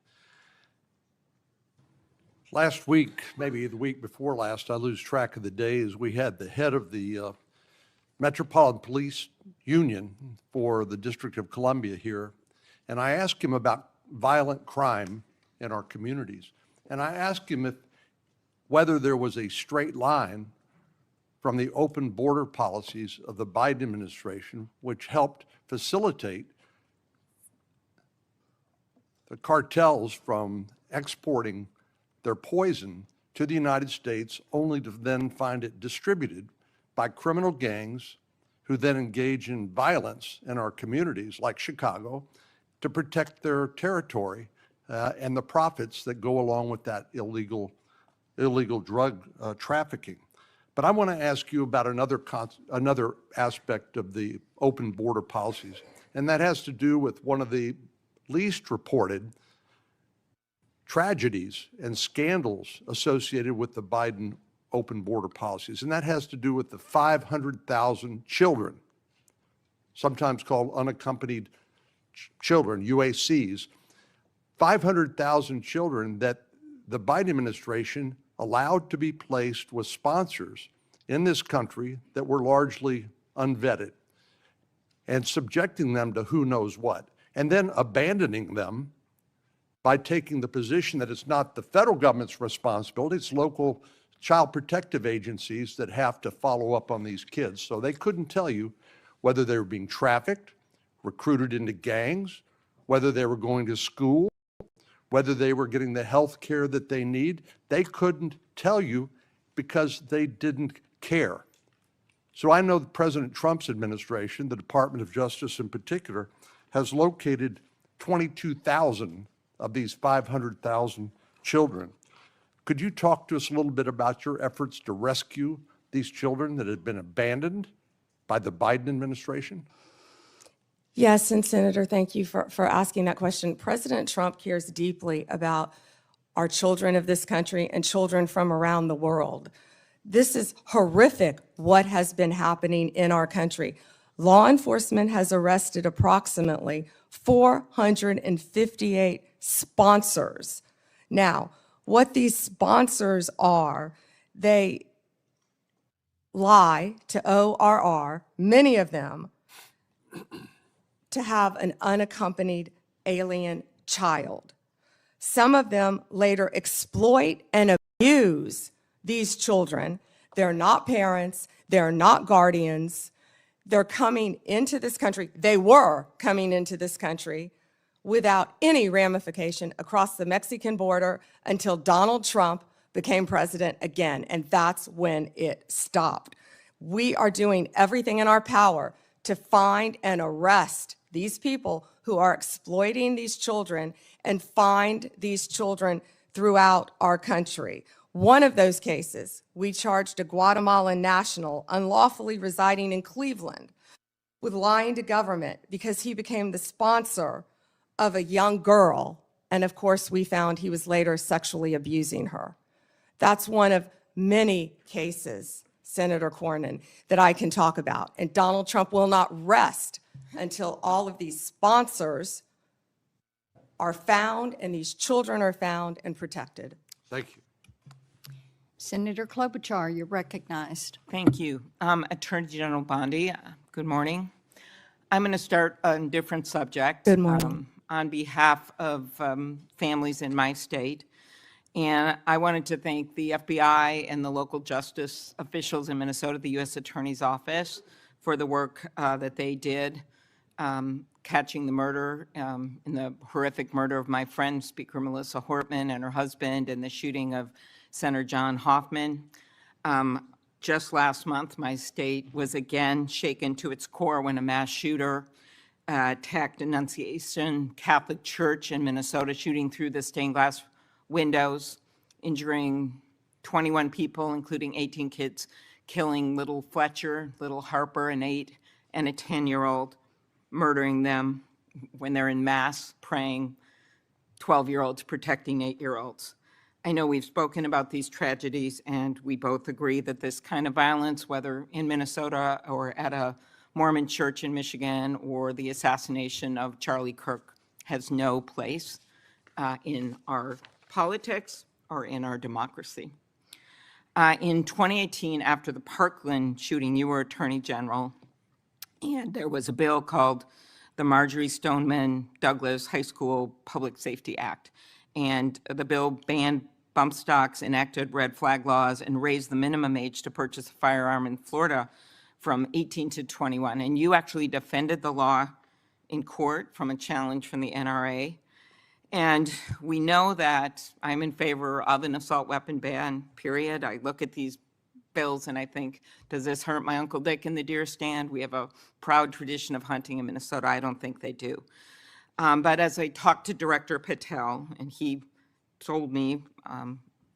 Last week, maybe the week before last, I lose track of the days, we had the head of the Metropolitan Police Union for the District of Columbia here, and I asked him about violent crime in our communities. And I asked him whether there was a straight line from the open border policies of the Biden administration, which helped facilitate the cartels from exporting their poison to the United States, only to then find it distributed by criminal gangs who then engage in violence in our communities like Chicago to protect their territory and the profits that go along with that illegal drug trafficking. But I want to ask you about another aspect of the open border policies, and that has to do with one of the least reported tragedies and scandals associated with the Biden open border policies, and that has to do with the 500,000 children, sometimes called unaccompanied children, UACs, 500,000 children that the Biden administration allowed to be placed with sponsors in this country that were largely unvetted and subjecting them to who knows what, and then abandoning them by taking the position that it's not the federal government's responsibility, it's local child protective agencies that have to follow up on these kids. So they couldn't tell you whether they were being trafficked, recruited into gangs, whether they were going to school, whether they were getting the health care that they need. They couldn't tell you because they didn't care. So I know that President Trump's administration, the Department of Justice in particular, has located 22,000 of these 500,000 children. Could you talk to us a little bit about your efforts to rescue these children that had been abandoned by the Biden administration? Yes, and Senator, thank you for asking that question. President Trump cares deeply about our children of this country and children from around the world. This is horrific what has been happening in our country. Law enforcement has arrested approximately 458 sponsors. Now, what these sponsors are, they lie to ORR, many of them, to have an unaccompanied alien child. Some of them later exploit and abuse these children. They're not parents, they're not guardians. They're coming into this country, they were coming into this country without any ramification across the Mexican border until Donald Trump became president again, and that's when it stopped. We are doing everything in our power to find and arrest these people who are exploiting these children and find these children throughout our country. One of those cases, we charged a Guatemalan national unlawfully residing in Cleveland with lying to government because he became the sponsor of a young girl, and of course we found he was later sexually abusing her. That's one of many cases, Senator Cornyn, that I can talk about. And Donald Trump will not rest until all of these sponsors are found and these children are found and protected. Thank you. Senator Klobuchar, you're recognized. Thank you. Attorney General Bondi, good morning. I'm going to start on a different subject. Good morning. On behalf of families in my state. And I wanted to thank the FBI and the local justice officials in Minnesota, the U.S. Attorney's Office, for the work that they did catching the murder, in the horrific murder of my friend, Speaker Melissa Hortman, and her husband, and the shooting of Senator John Hoffman. Just last month, my state was again shaken to its core when a mass shooter attacked Annunciation Catholic Church in Minnesota, shooting through the stained glass windows, injuring 21 people, including 18 kids, killing little Fletcher, little Harper, an 8, and a 10-year-old, murdering them when they're in mass praying, 12-year-olds protecting 8-year-olds. I know we've spoken about these tragedies, and we both agree that this kind of violence, whether in Minnesota or at a Mormon church in Michigan or the assassination of Charlie Kirk, has no place in our politics or in our democracy. In 2018, after the Parkland shooting, you were Attorney General, and there was a bill called the Marjorie Stoneman Douglas High School Public Safety Act. And the bill banned bump stocks, enacted red flag laws, and raised the minimum age to purchase a firearm in Florida from 18 to 21. And you actually defended the law in court from a challenge from the NRA. And we know that I'm in favor of an assault weapon ban, period. I look at these bills and I think, does this hurt my Uncle Dick in the deer stand? We have a proud tradition of hunting in Minnesota. I don't think they do. But as I talked to Director Patel, and he told me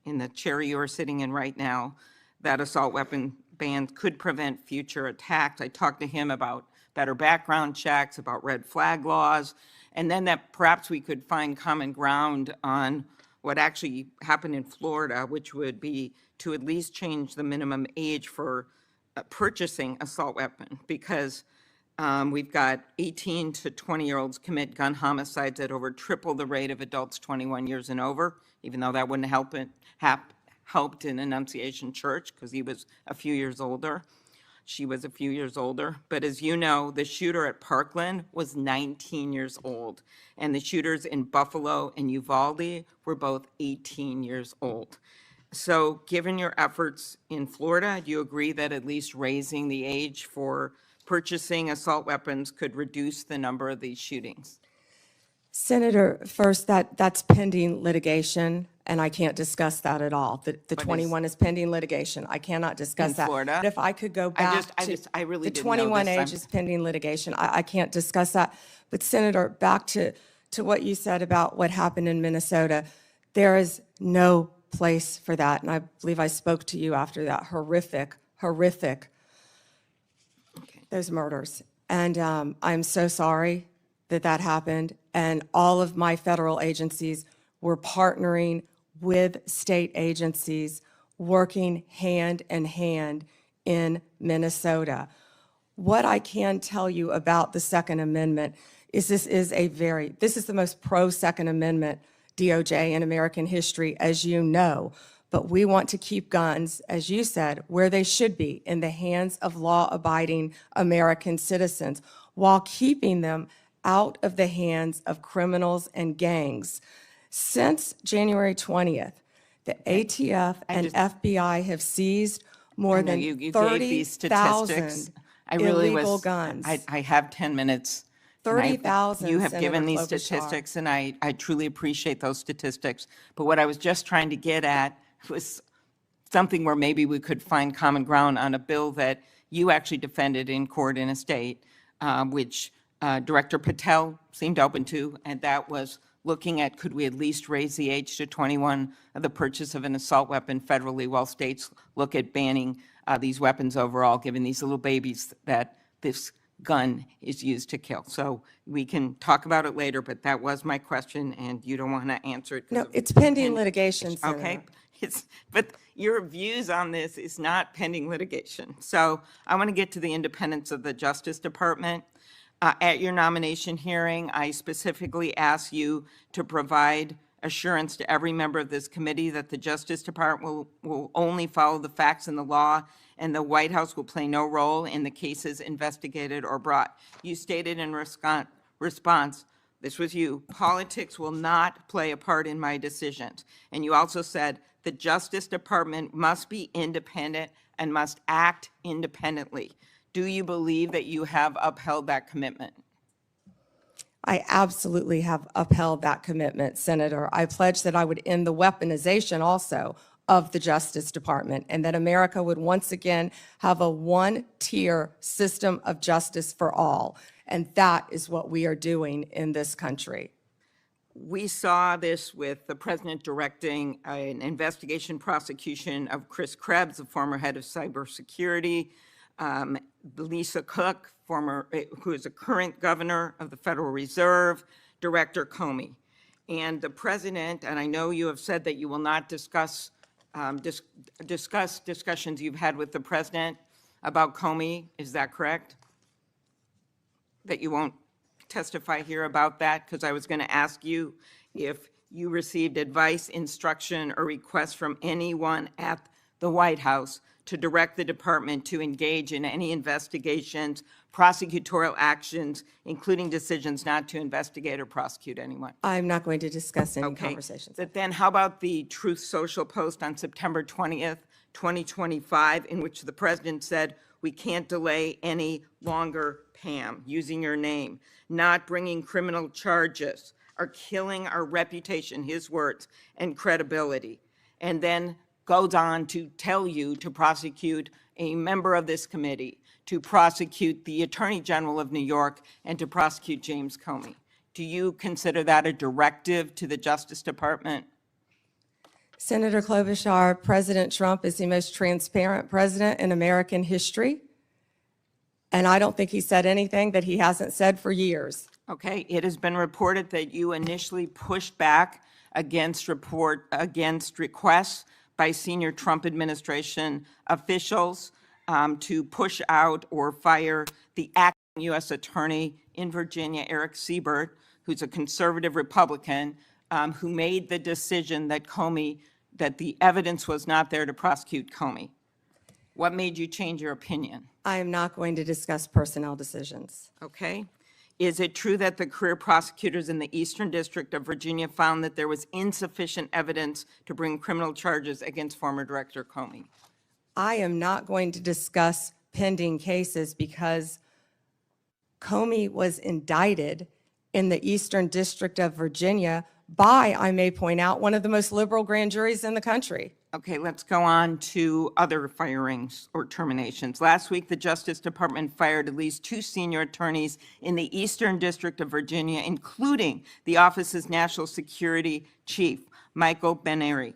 in the chair you are sitting in right now, that assault weapon ban could prevent future attacks. I talked to him about better background checks, about red flag laws, and then that perhaps we could find common ground on what actually happened in Florida, which would be to at least change the minimum age for purchasing assault weapon, because we've got 18 to 20-year-olds commit gun homicides at over triple the rate of adults 21 years and over, even though that wouldn't helped in Annunciation Church because he was a few years older. She was a few years older. But as you know, the shooter at Parkland was 19 years old, and the shooters in Buffalo and Uvalde were both 18 years old. So given your efforts in Florida, do you agree that at least raising the age for purchasing assault weapons could reduce the number of these shootings? Senator, first, that's pending litigation, and I can't discuss that at all. The 21 is pending litigation. I cannot discuss In that. Florida? But if I could go back I really the didn't know 21 this. age is pending litigation. I can't discuss that. But Senator, back to what you said about what happened in Minnesota, there is no place for that. And I believe I spoke to you after that horrific, those murders. And I'm so sorry that happened. And all of my federal agencies were partnering with state agencies, working hand in hand in Minnesota. What I can tell you about the Second Amendment is this is the most pro-Second Amendment DOJ in American history, as you know. But we want to keep guns, as you said, where they should be, in the hands of law-abiding American citizens, while keeping them out of the hands of criminals and gangs. Since January 20th, the ATF and FBI have seized more I know than you gave these statistics. 30,000 I really illegal was, guns. I have 10 minutes. and I- 30,000, You have given Senator these Klobuchar. statistics, and I truly appreciate those statistics. But what I was just trying to get at was something where maybe we could find common ground on a bill that you actually defended in court in a state, which Director Patel seemed open to, and that was looking at, could we at least raise the age to 21 of the purchase of an assault weapon federally, while states look at banning these weapons overall, given these little babies that this gun is used to kill. So we can talk about it later, but that was my question, and you don't want to answer it. 'cause No, of- it's pending litigation, Senator. Okay, but your views on this is not pending litigation. So I want to get to the independence of the Justice Department. At your nomination hearing, I specifically asked you to provide assurance to every member of this committee that the Justice Department will only follow the facts and the law, and the White House will play no role in the cases investigated or brought. You stated in response, this was you, politics will not play a part in my decisions. And you also said the Justice Department must be independent and must act independently. Do you believe that you have upheld that commitment? I absolutely have upheld that commitment, Senator. I pledged that I would end the weaponization also of the Justice Department, and that America would once again have a one-tier system of justice for all. And that is what we are doing in this country. We saw this with the president directing an investigation prosecution of Chris Krebs, the former head of cybersecurity, Lisa Cook, who is a current governor of the Federal Reserve, Director Comey. And the president, and I know you have said that you will not discuss discussions you've had with the president about Comey, is that correct? That you won't testify here about that? Because I was going to ask you if you received advice, instruction, or request from anyone at the White House to direct the department to engage in any investigations, prosecutorial actions, including decisions not to investigate or prosecute anyone. I'm not going to discuss any Okay. conversations. But then how about the Truth Social post on September 20th, 2025, in which the president said, "We can't delay any longer, Pam," using your name, "not bringing criminal charges are killing our reputation," his words, "and credibility." And then goes on to tell you to prosecute a member of this committee, to prosecute the Attorney General of New York, and to prosecute James Comey. Do you consider that a directive to the Justice Department? Senator Klobuchar, President Trump is the most transparent president in American history, and I don't think he said anything that he hasn't said for years. Okay, it has been reported that you initially pushed back against requests by senior Trump administration officials to push out or fire the acting U.S. Attorney in Virginia, Eric Siebert, who's a conservative Republican, who made the decision that that the evidence was not there to prosecute Comey. What made you change your opinion? I am not going to discuss personnel decisions. Okay. Is it true that the career prosecutors in the Eastern District of Virginia found that there was insufficient evidence to bring criminal charges against former Director Comey? I am not going to discuss pending cases because Comey was indicted in the Eastern District of Virginia by, I may point out, one of the most liberal grand juries in the country. Okay, let's go on to other firings or terminations. Last week, the Justice Department fired at least 2 senior attorneys in the Eastern District of Virginia, including the office's national security chief, Michael Benary.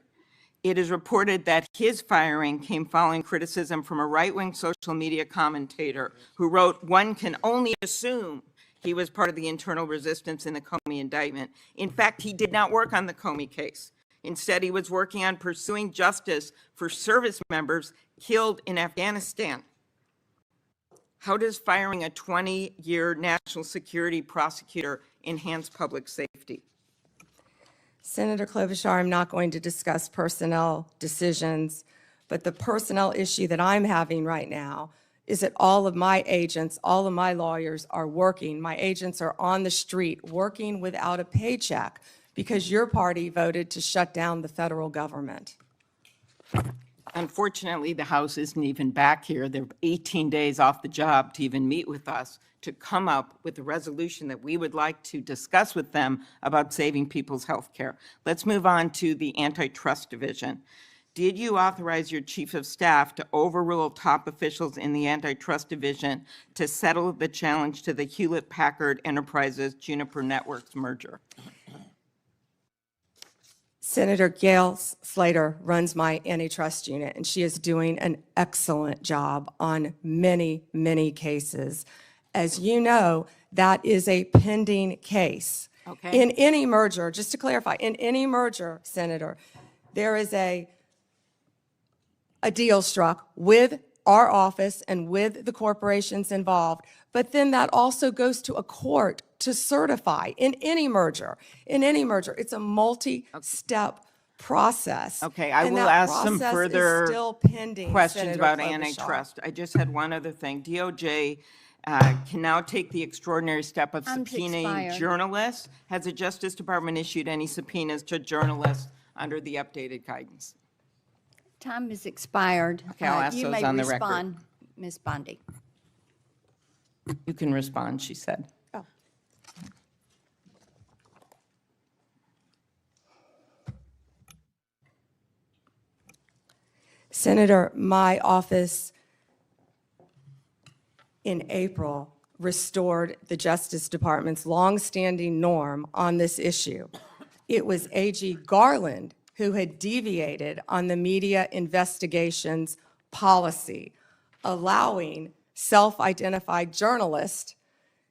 It is reported that his firing came following criticism from a right-wing social media commentator who wrote, "One can only assume he was part of the internal resistance in the Comey indictment." In fact, he did not work on the Comey case. Instead, he was working on pursuing justice for service members killed in Afghanistan. How does firing a 20-year national security prosecutor enhance public safety? Senator Klobuchar, I'm not going to discuss personnel decisions, but the personnel issue that I'm having right now is that all of my agents, all of my lawyers are working. My agents are on the street working without a paycheck because your party voted to shut down the federal government. Unfortunately, the House isn't even back here. They're 18 days off the job to even meet with us to come up with a resolution that we would like to discuss with them about saving people's health care. Let's move on to the Antitrust Division. Did you authorize your chief of staff to overrule top officials in the Antitrust Division to settle the challenge to the Hewlett-Packard Enterprises Juniper Networks merger? Senator Gail Slater runs my antitrust unit, and she is doing an excellent job on many, many cases. As you know, that is a pending case. Okay. In any merger, just to clarify, in any merger, Senator, there is a deal struck with our office and with the corporations involved, but then that also goes to a court to certify in any merger. In any merger, it's a multi-step process. Okay, I and will that ask some process is further still pending, questions Senator about Klobuchar. antitrust. I just had one other thing. DOJ can now take the extraordinary step of Time's subpoenaing expired. journalists. Has the Justice Department issued any subpoenas to journalists under the updated guidance? Time has expired. Okay, I'll ask You those may on the record. respond, Ms. Bondi. You can respond, she said. Oh. Senator, my office in April restored the Justice Department's longstanding norm on this issue. It was AG Garland who had deviated on the media investigations policy, allowing self-identified journalists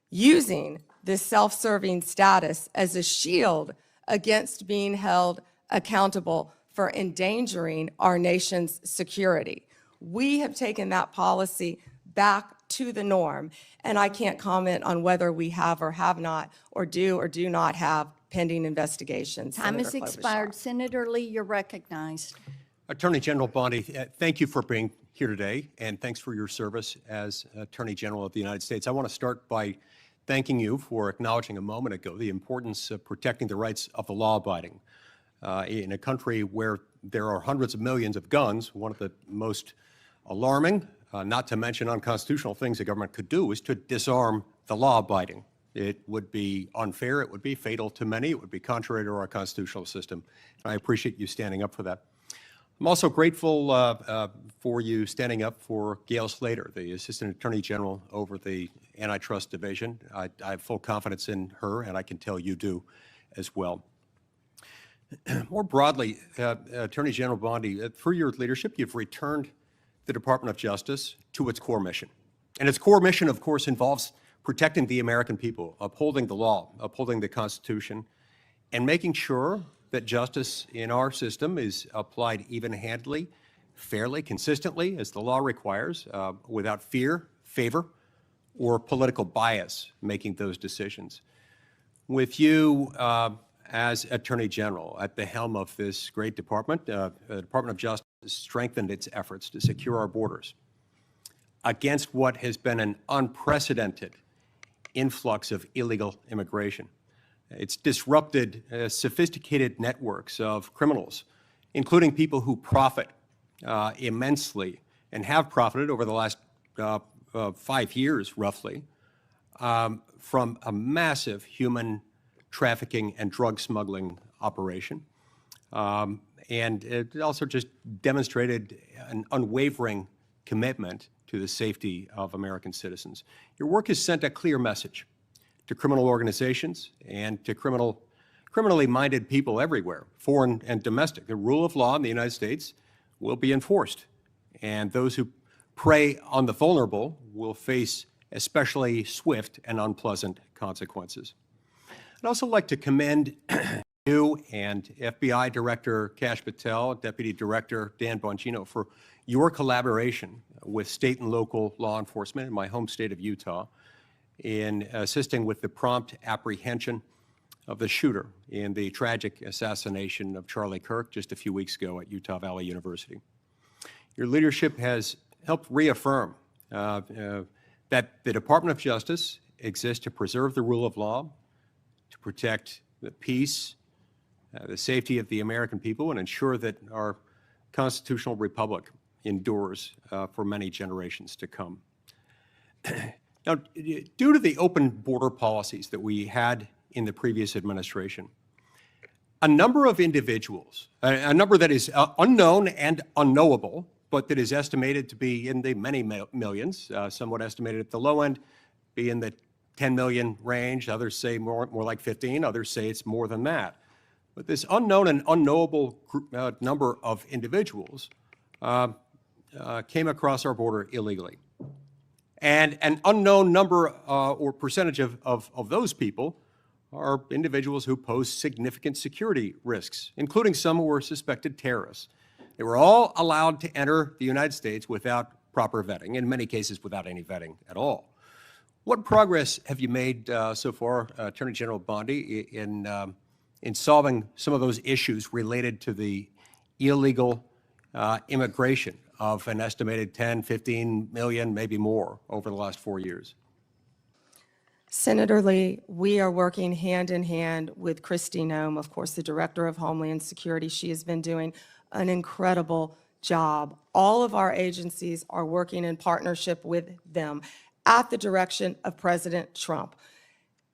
using this self-serving status as a shield against being held accountable for endangering our nation's security. We have taken that policy back to the norm, and I can't comment on whether we have or have not, or do not have pending investigations. Time has Senator Klobuchar. expired. Senator Lee, you're recognized. Attorney General Bondi, thank you for being here today, and thanks for your service as Attorney General of the United States. I want to start by thanking you for acknowledging a moment ago the importance of protecting the rights of the law-abiding. In a country where there are hundreds of millions of guns, one of the most alarming, not to mention unconstitutional things the government could do is to disarm the law-abiding. It would be unfair, it would be fatal to many, it would be contrary to our constitutional system. I appreciate you standing up for that. I'm also grateful for you standing up for Gail Slater, the Assistant Attorney General over the Antitrust Division. I have full confidence in her, and I can tell you do as well. More broadly, Attorney General Bondi, through your leadership, you've returned the Department of Justice to its core mission. And its core mission, of course, involves protecting the American people, upholding the law, upholding the Constitution, and making sure that justice in our system is applied even-handedly, fairly, consistently, as the law requires, without fear, favor, or political bias making those decisions. With you as Attorney General at the helm of this great department, the Department of Justice has strengthened its efforts to secure our borders against what has been an unprecedented influx of illegal immigration. It's disrupted sophisticated networks of criminals, including people who profit immensely and have profited over the last 5 years, roughly, from a massive human trafficking and drug smuggling operation. And it also just demonstrated an unwavering commitment to the safety of American citizens. Your work has sent a clear message to criminal organizations and to criminally minded people everywhere, foreign and domestic. The rule of law in the United States will be enforced, and those who prey on the vulnerable will face especially swift and unpleasant consequences. I'd also like to commend you and FBI Director Kash Patel, Deputy Director Dan Bongino for your collaboration with state and local law enforcement in my home state of Utah in assisting with the prompt apprehension of the shooter in the tragic assassination of Charlie Kirk just a few weeks ago at Utah Valley University. Your leadership has helped reaffirm that the Department of Justice exists to preserve the rule of law, to protect the peace, the safety of the American people, and ensure that our constitutional republic endures for many generations to come. Now, due to the open border policies that we had in the previous administration, a number of individuals, a number that is unknown and unknowable, but that is estimated to be in the many millions, somewhat estimated at the low end, be in the 10 million range. Others say more like 15. Others say it's more than that. But this unknown and unknowable number of individuals came across our border illegally. And an unknown number or percentage of those people are individuals who pose significant security risks, including some who were suspected terrorists. They were all allowed to enter the United States without proper vetting, in many cases without any vetting at all. What progress have you made so far, Attorney General Bondi, in solving some of those issues related to the illegal immigration of an estimated 10, 15 million, maybe more, over the last 4 years? Senator Lee, we are working hand in hand with Kristi Noem, of course, the Director of Homeland Security. She has been doing an incredible job. All of our agencies are working in partnership with them at the direction of President Trump.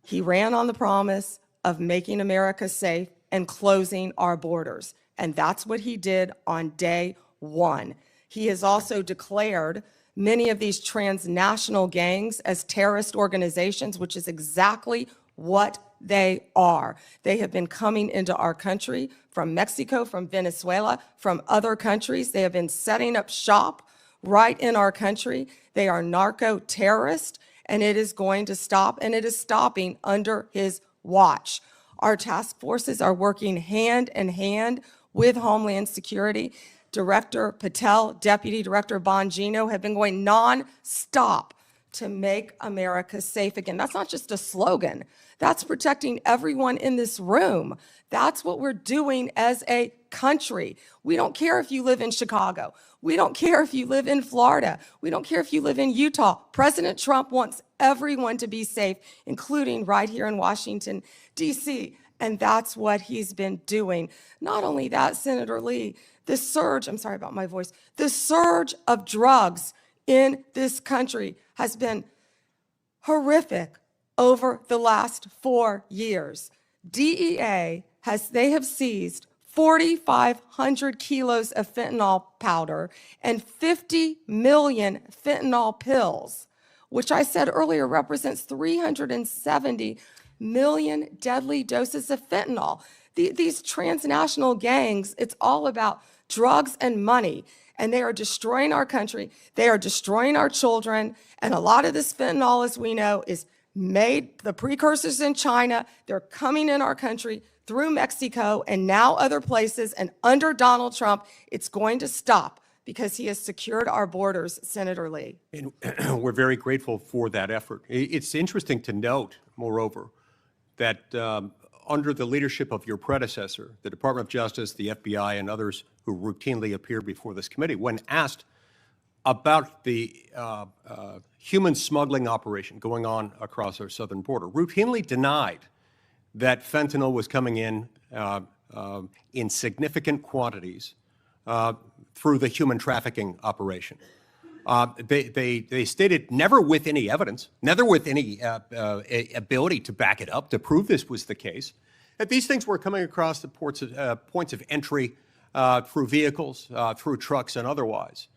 He ran on the promise of making America safe and closing our borders, and that's what he did on day one. He has also declared many of these transnational gangs as terrorist organizations, which is exactly what they are. They have been coming into our country from Mexico, from Venezuela, from other countries. They have been setting up shop right in our country. They are narco-terrorists, and it is going to stop, and it is stopping under his watch. Our task forces are working hand in hand with Homeland Security. Director Patel, Deputy Director Bongino have been going non-stop to make America safe again. That's not just a slogan. That's protecting everyone in this room. That's what we're doing as a country. We don't care if you live in Chicago. We don't care if you live in Florida. We don't care if you live in Utah. President Trump wants everyone to be safe, including right here in Washington, D.C., and that's what he's been doing. Not only that, Senator Lee, the surge, I'm sorry about my voice, the surge of drugs in this country has been horrific over the last 4 years. DEA they have seized 4,500 kilos of fentanyl powder and 50 million fentanyl pills, which I said earlier represents 370 million deadly doses of fentanyl. These transnational gangs, it's all about drugs and money, and they are destroying our country. They are destroying our children, and a lot of this fentanyl, as we know, is made, the precursors in China. They're coming in our country through Mexico and now other places, and under Donald Trump, it's going to stop because he has secured our borders, Senator Lee. And we're very grateful for that effort. It's interesting to note, moreover, that under the leadership of your predecessor, the Department of Justice, the FBI, and others who routinely appear before this committee, when asked about the human smuggling operation going on across our southern border, routinely denied that fentanyl was coming in significant quantities through the human trafficking operation. They stated never with any evidence, never with any ability to back it up, to prove this was the case, that these things were coming across the points of entry through vehicles, through trucks, and otherwise.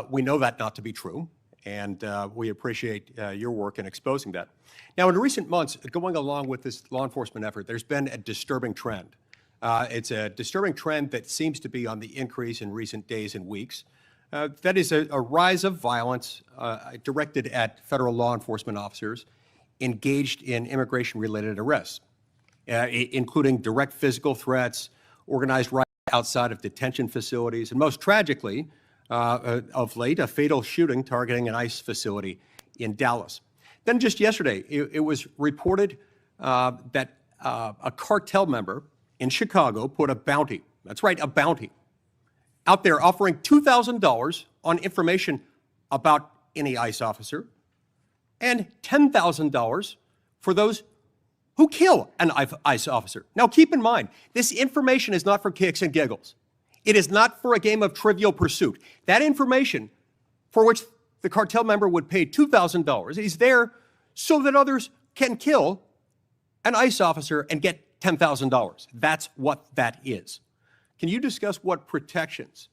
We know that not to be true, and we appreciate your work in exposing that. Now, in recent months, going along with this law enforcement effort, there's been a disturbing trend. It's a disturbing trend that seems to be on the increase in recent days and weeks. That is a rise of violence directed at federal law enforcement officers engaged in immigration-related arrests, including direct physical threats, organized riots outside of detention facilities, and most tragically, of late, a fatal shooting targeting an ICE facility in Dallas. Then just yesterday, it was reported that a cartel member in Chicago put a bounty, that's right, a bounty, out there offering $2,000 on information about any ICE officer, and $10,000 for those who kill an ICE officer. Now, keep in mind, this information is not for kicks and giggles. It is not for a game of Trivial Pursuit. That information, for which the cartel member would pay $2,000, is there so that others can kill an ICE officer and get $10,000. That's what that is. Can you discuss what protections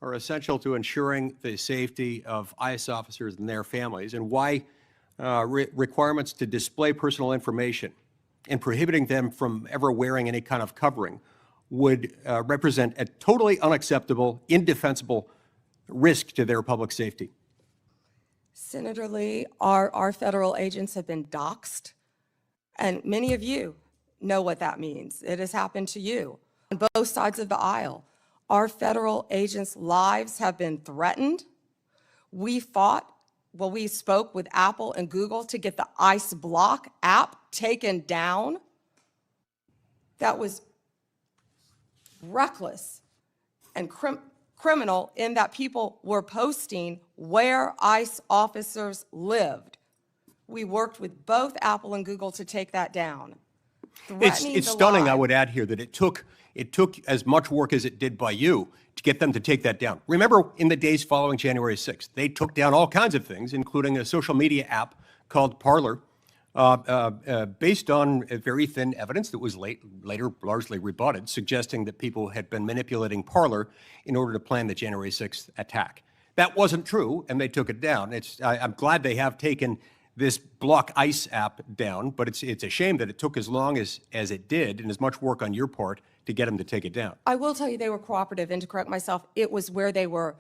are essential to ensuring the safety of ICE officers and their families, and why requirements to display personal information and prohibiting them from ever wearing any kind of covering would represent a totally unacceptable, indefensible risk to their public safety? Senator Lee, our federal agents have been doxxed, and many of you know what that means. It has happened to you on both sides of the aisle. Our federal agents' lives have been threatened. We spoke with Apple and Google to get the ICE Block app taken down. That was reckless and criminal in that people were posting where ICE officers lived. We worked with both Apple and Google to take that down. It's stunning, I would add here, that it took as much work as it did by you to get them to take that down. Remember, in the days following January 6th, they took down all kinds of things, including a social media app called Parler, based on very thin evidence that was later largely rebutted, suggesting that people had been manipulating Parler in order to plan the January 6th attack. That wasn't true, and they took it down. I'm glad they have taken this Block ICE app down, but it's a shame that it took as long as it did, and as much work on your part to get them to take it down. I will tell you they were cooperative, and to correct myself, it was where they were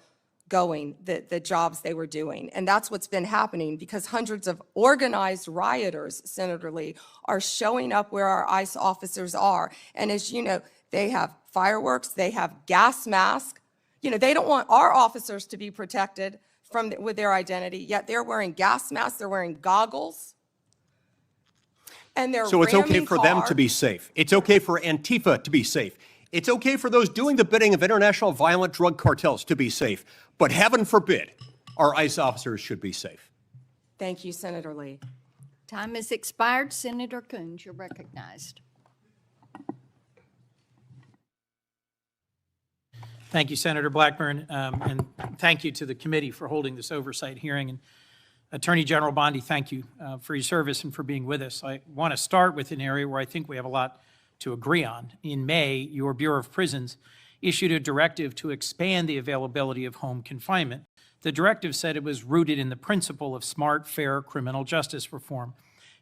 going, the jobs they were doing. And that's what's been happening, because hundreds of organized rioters, Senator Lee, are showing up where our ICE officers are. And as you know, they have fireworks, they have gas masks. You know, they don't want our officers to be protected with their identity, yet they're wearing gas masks, they're wearing goggles. And they're So it's okay ramming for them to be cars. safe. It's okay for Antifa to be safe. It's okay for those doing the bidding of international violent drug cartels to be safe. But heaven forbid, our ICE officers should be safe. Thank you, Senator Lee. Time has expired. Senator Coons, you're recognized. Thank you, Senator Blackburn, and thank you to the committee for holding this oversight hearing. And Attorney General Bondi, thank you for your service and for being with us. I want to start with an area where I think we have a lot to agree on. In May, your Bureau of Prisons issued a directive to expand the availability of home confinement. The directive said it was rooted in the principle of smart, fair criminal justice reform,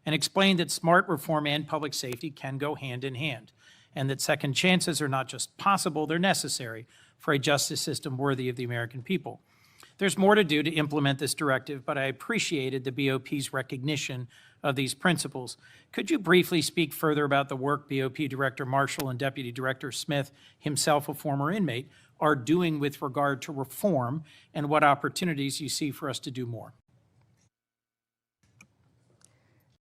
and explained that smart reform and public safety can go hand in hand, and that second chances are not just possible, they're necessary for a justice system worthy of the American people. There's more to do to implement this directive, but I appreciated the BOP's recognition of these principles. Could you briefly speak further about the work BOP Director Marshall and Deputy Director Smith, himself a former inmate, are doing with regard to reform, and what opportunities you see for us to do more?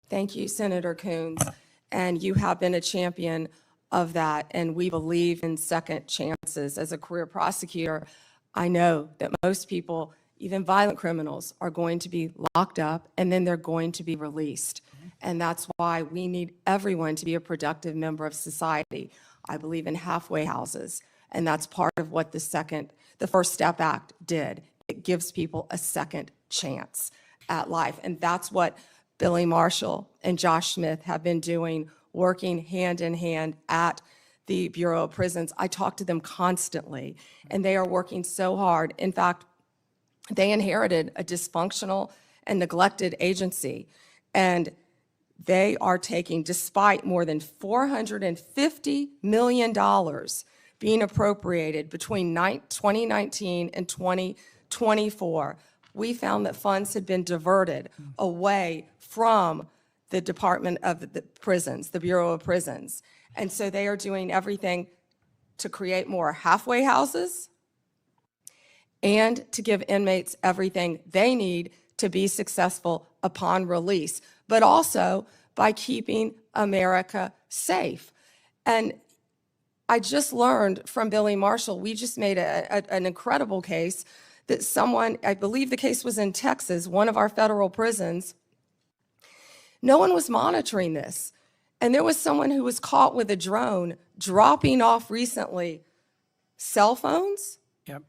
Thank you, Senator Coons. And you have been a champion of that, and we believe in second chances. As a career prosecutor, I know that most people, even violent criminals, are going to be locked up and then they're going to be released. And that's why we need everyone to be a productive member of society. I believe in halfway houses, and that's part of what the First Step Act did. It gives people a second chance at life. And that's what Billy Marshall and Josh Smith have been doing, working hand in hand at the Bureau of Prisons. I talk to them constantly, and they are working so hard. In fact, they inherited a dysfunctional and neglected agency, and they are taking, despite more than $450 million being appropriated between 2019 and 2024, we found that funds had been diverted away from the Department of the Prisons, the Bureau of Prisons. And so they are doing everything to create more halfway houses and to give inmates everything they need to be successful upon release, but also by keeping America safe. And I just learned from Billy Marshall, we just made an incredible case that someone, I believe the case was in Texas, one of our federal prisons, no one was monitoring this. And there was someone who was caught with a drone dropping off recently cell phones, Yep.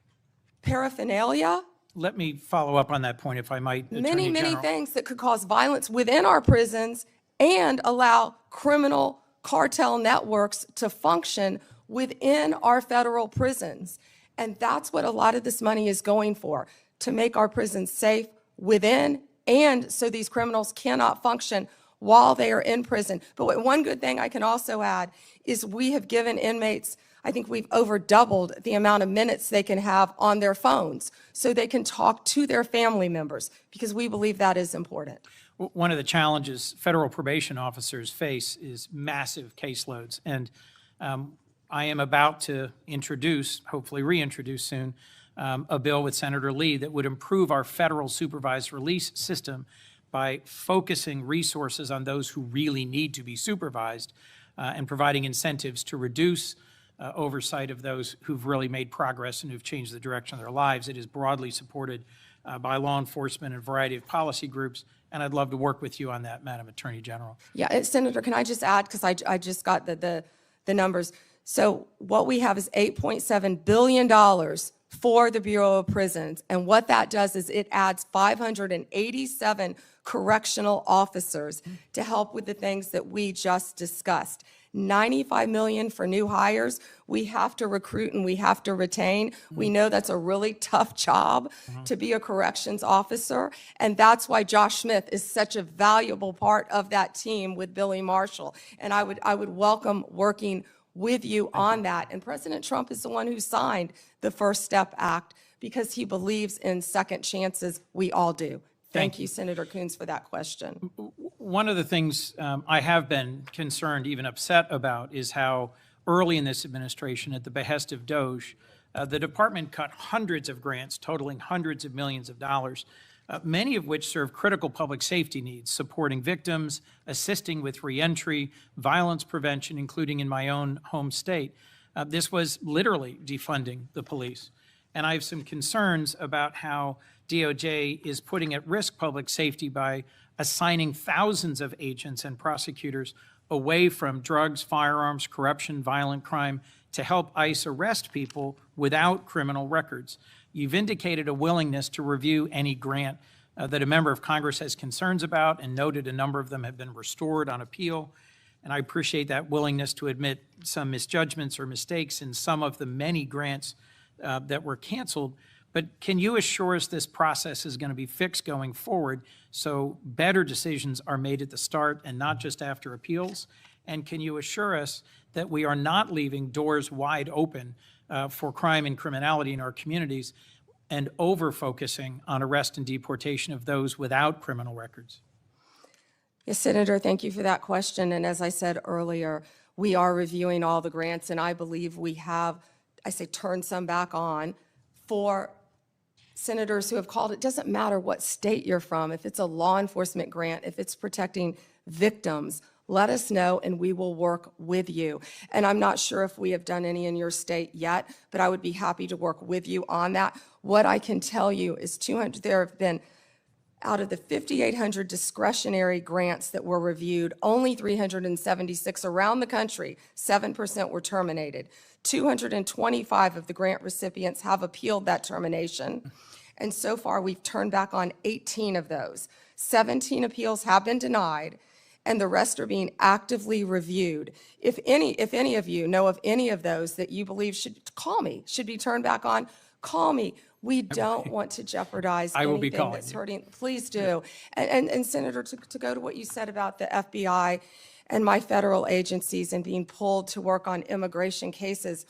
paraphernalia, Let me follow up on that point, if I might, Attorney many, many General. things that could cause violence within our prisons and allow criminal cartel networks to function within our federal prisons. And that's what a lot of this money is going for, to make our prisons safe within and so these criminals cannot function while they are in prison. But one good thing I can also add is we have given inmates, I think we've over doubled the amount of minutes they can have on their phones so they can talk to their family members, because we believe that is important. One of the challenges federal probation officers face is massive caseloads. And I am about to introduce, hopefully reintroduce soon, a bill with Senator Lee that would improve our federal supervised release system by focusing resources on those who really need to be supervised and providing incentives to reduce oversight of those who've really made progress and who've changed the direction of their lives. It is broadly supported by law enforcement and a variety of policy groups, and I'd love to work with you on that, Madam Attorney General. Yeah, and Senator, can I just add, because I just got the numbers. So what we have is $8.7 billion for the Bureau of Prisons, and what that does is it adds 587 correctional officers to help with the things that we just discussed. $95 million for new hires. We have to recruit and we have to retain. We know that's a really tough job to be a corrections officer, and that's why Josh Smith is such a valuable part of that team with Billy Marshall. And I would welcome working with you on that. And President Trump is the one who signed the First Step Act because he believes in second chances. We all do. Thank you, Senator Coons, for that question. One of the things I have been concerned, even upset about, is how early in this administration, at the behest of DOJ, the department cut hundreds of grants totaling hundreds of millions of dollars, many of which serve critical public safety needs, supporting victims, assisting with reentry, violence prevention, including in my own home state. This was literally defunding the police. And I have some concerns about how DOJ is putting at risk public safety by assigning thousands of agents and prosecutors away from drugs, firearms, corruption, violent crime to help ICE arrest people without criminal records. You've indicated a willingness to review any grant that a member of Congress has concerns about, and noted a number of them have been restored on appeal. And I appreciate that willingness to admit some misjudgments or mistakes in some of the many grants that were canceled. But can you assure us this process is going to be fixed going forward so better decisions are made at the start and not just after appeals? And can you assure us that we are not leaving doors wide open for crime and criminality in our communities and over-focusing on arrest and deportation of those without criminal records? Yes, Senator, thank you for that question. And as I said earlier, we are reviewing all the grants, and I believe we have, turned some back on for senators who have called. It doesn't matter what state you're from. If it's a law enforcement grant, if it's protecting victims, let us know and we will work with you. And I'm not sure if we have done any in your state yet, but I would be happy to work with you on that. What I can tell you is there have been, out of the 5,800 discretionary grants that were reviewed, only 376 around the country, 7% were terminated. 225 of the grant recipients have appealed that termination. And so far, we've turned back on 18 of those. 17 appeals have been denied, and the rest are being actively reviewed. If any of you know of any of those that you believe should be turned back on, call me. We don't want to jeopardize I will be anything calling that's you. hurting. Please do. And Senator, to go to what you said about the FBI and my federal agencies and being pulled to work on immigration cases,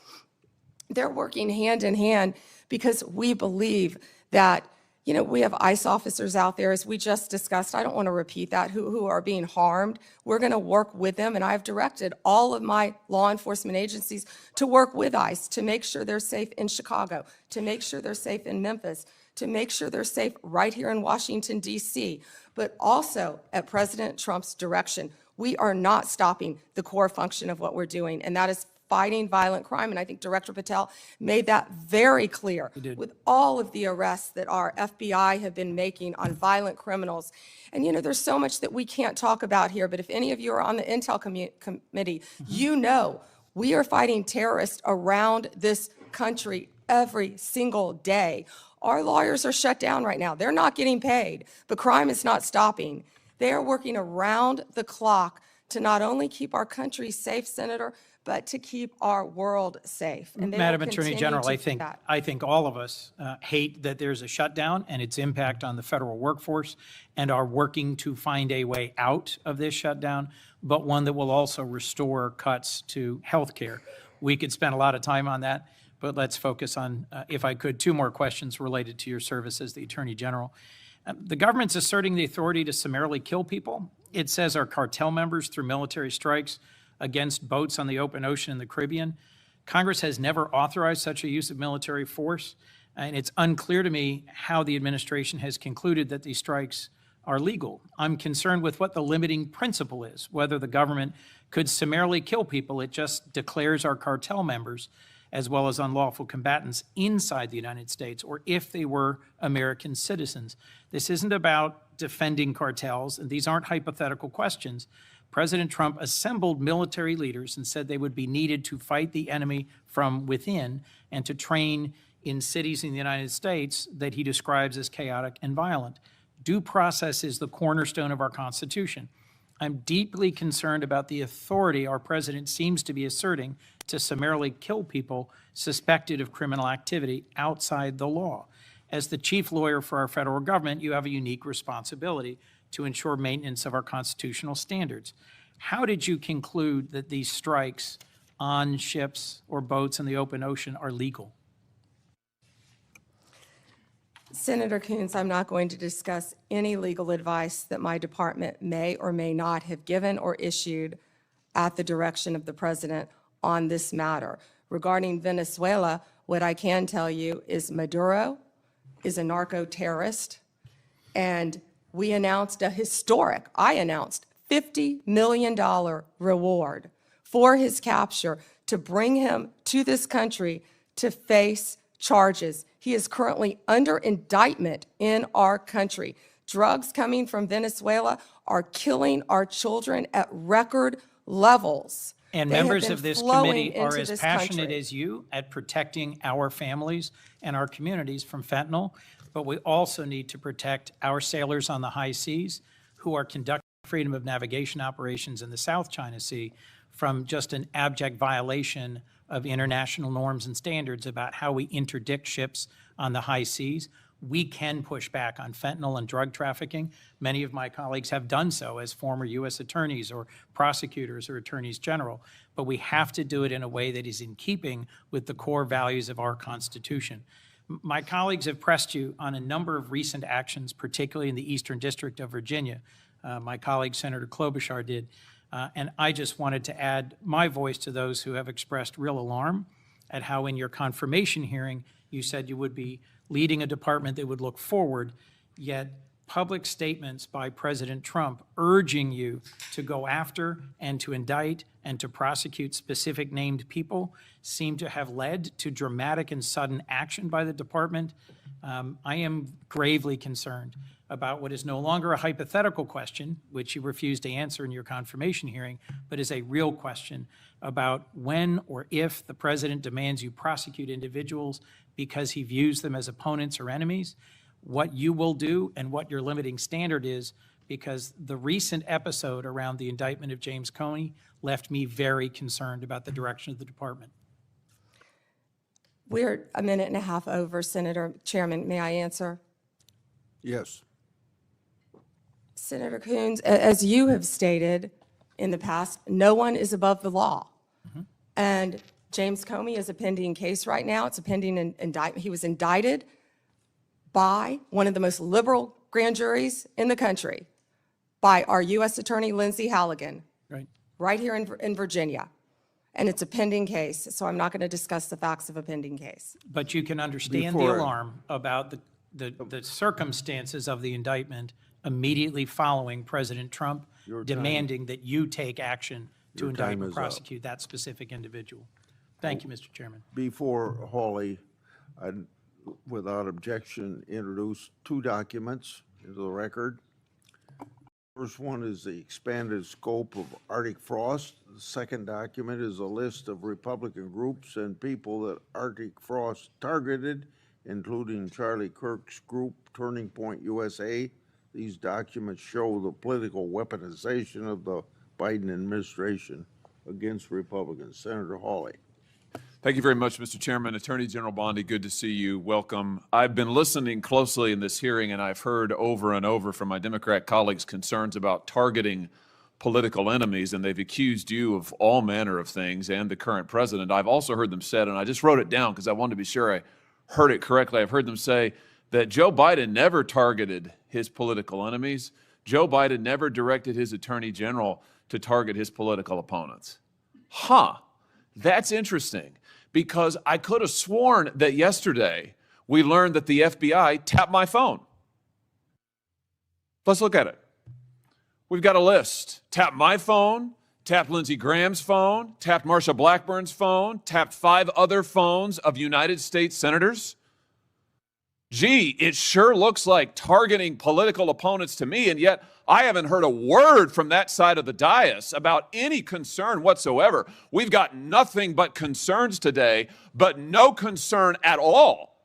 they're working hand in hand because we believe that, we have ICE officers out there, as we just discussed, I don't want to repeat that, who are being harmed. We're going to work with them, and I've directed all of my law enforcement agencies to work with ICE to make sure they're safe in Chicago, to make sure they're safe in Memphis, to make sure they're safe right here in Washington, D.C., but also at President Trump's direction. We are not stopping the core function of what we're doing, and that is fighting violent crime, and I think Director Patel made that very clear with all of the arrests that our FBI have been making on violent criminals. And, you know, there's so much that we can't talk about here, but if any of you are on the Intel Committee, you know we are fighting terrorists around this country every single day. Our lawyers are shut down right now. They're not getting paid, but crime is not stopping. They are working around the clock to not only keep our country safe, Senator, but to keep our world safe. And they will Madam Attorney continue General, to I do think, that. I think all of us hate that there's a shutdown and its impact on the federal workforce, and are working to find a way out of this shutdown, but one that will also restore cuts to health care. We could spend a lot of time on that, but let's focus on, if I could, two more questions related to your service as the Attorney General. The government's asserting the authority to summarily kill people. It says our cartel members through military strikes against boats on the open ocean in the Caribbean. Congress has never authorized such a use of military force, and it's unclear to me how the administration has concluded that these strikes are legal. I'm concerned with what the limiting principle is, whether the government could summarily kill people. It just declares our cartel members as well as unlawful combatants inside the United States, or if they were American citizens. This isn't about defending cartels, and these aren't hypothetical questions. President Trump assembled military leaders and said they would be needed to fight the enemy from within and to train in cities in the United States that he describes as chaotic and violent. Due process is the cornerstone of our Constitution. I'm deeply concerned about the authority our president seems to be asserting to summarily kill people suspected of criminal activity outside the law. As the chief lawyer for our federal government, you have a unique responsibility to ensure maintenance of our constitutional standards. How did you conclude that these strikes on ships or boats in the open ocean are legal? Senator Coons, I'm not going to discuss any legal advice that my department may or may not have given or issued at the direction of the president on this matter. Regarding Venezuela, what I can tell you is Maduro is a narco-terrorist, and we announced I announced $50 million reward for his capture to bring him to this country to face charges. He is currently under indictment in our country. Drugs coming from Venezuela are killing our children at record levels. And They have members been of this flowing committee are into as this passionate country. as you at protecting our families and our communities from fentanyl, but we also need to protect our sailors on the high seas who are conducting freedom of navigation operations in the South China Sea from just an abject violation of international norms and standards about how we interdict ships on the high seas. We can push back on fentanyl and drug trafficking. Many of my colleagues have done so as former U.S. attorneys or prosecutors or attorneys general, but we have to do it in a way that is in keeping with the core values of our Constitution. My colleagues have pressed you on a number of recent actions, particularly in the Eastern District of Virginia. My colleague, Senator Klobuchar, did. And I just wanted to add my voice to those who have expressed real alarm at how in your confirmation hearing, you said you would be leading a department that would look forward, yet public statements by President Trump urging you to go after and to indict and to prosecute specific named people seem to have led to dramatic and sudden action by the department. I am gravely concerned about what is no longer a hypothetical question, which you refused to answer in your confirmation hearing, but is a real question about when or if the president demands you prosecute individuals because he views them as opponents or enemies, what you will do and what your limiting standard is, because the recent episode around the indictment of James Comey left me very concerned about the direction of the department. We're a minute and a half over, Senator Chairman. May I answer? Yes. Senator Coons, as you have stated in the past, no one is above the law. And James Comey is a pending case right now. It's a pending indictment. He was indicted by one of the most liberal grand juries in the country, by our U.S. Attorney Lindsay Halligan, right here in Virginia. And it's a pending case, so I'm not going to discuss the facts of a pending case. But you can understand the alarm about the circumstances of the indictment immediately following President Trump demanding that you take action to Your indict time or is up. prosecute that specific individual. Thank you, Mr. Chairman. Before Hawley, I'd, without objection, introduce two documents into the record. First one is the expanded scope of Arctic frost. The second document is a list of Republican groups and people that Arctic frost targeted, including Charlie Kirk's group, Turning Point USA. These documents show the political weaponization of the Biden administration against Republicans. Senator Hawley. Thank you very much, Mr. Chairman. Attorney General Bondi, good to see you. Welcome. I've been listening closely in this hearing, and I've heard over and over from my Democrat colleagues concerns about targeting political enemies, and they've accused you of all manner of things and the current president. I've also heard them said, and I just wrote it down because I wanted to be sure I heard it correctly. I've heard them say that Joe Biden never targeted his political enemies. Joe Biden never directed his attorney general to target his political opponents. That's interesting, because I could have sworn that yesterday we learned that the FBI tapped my phone. Let's look at it. We've got a list. Tapped my phone, tapped Lindsey Graham's phone, tapped Marsha Blackburn's phone, tapped 5 other phones of United States senators. Gee, it sure looks like targeting political opponents to me, and yet I haven't heard a word from that side of the dais about any concern whatsoever. We've got nothing but concerns today, but no concern at all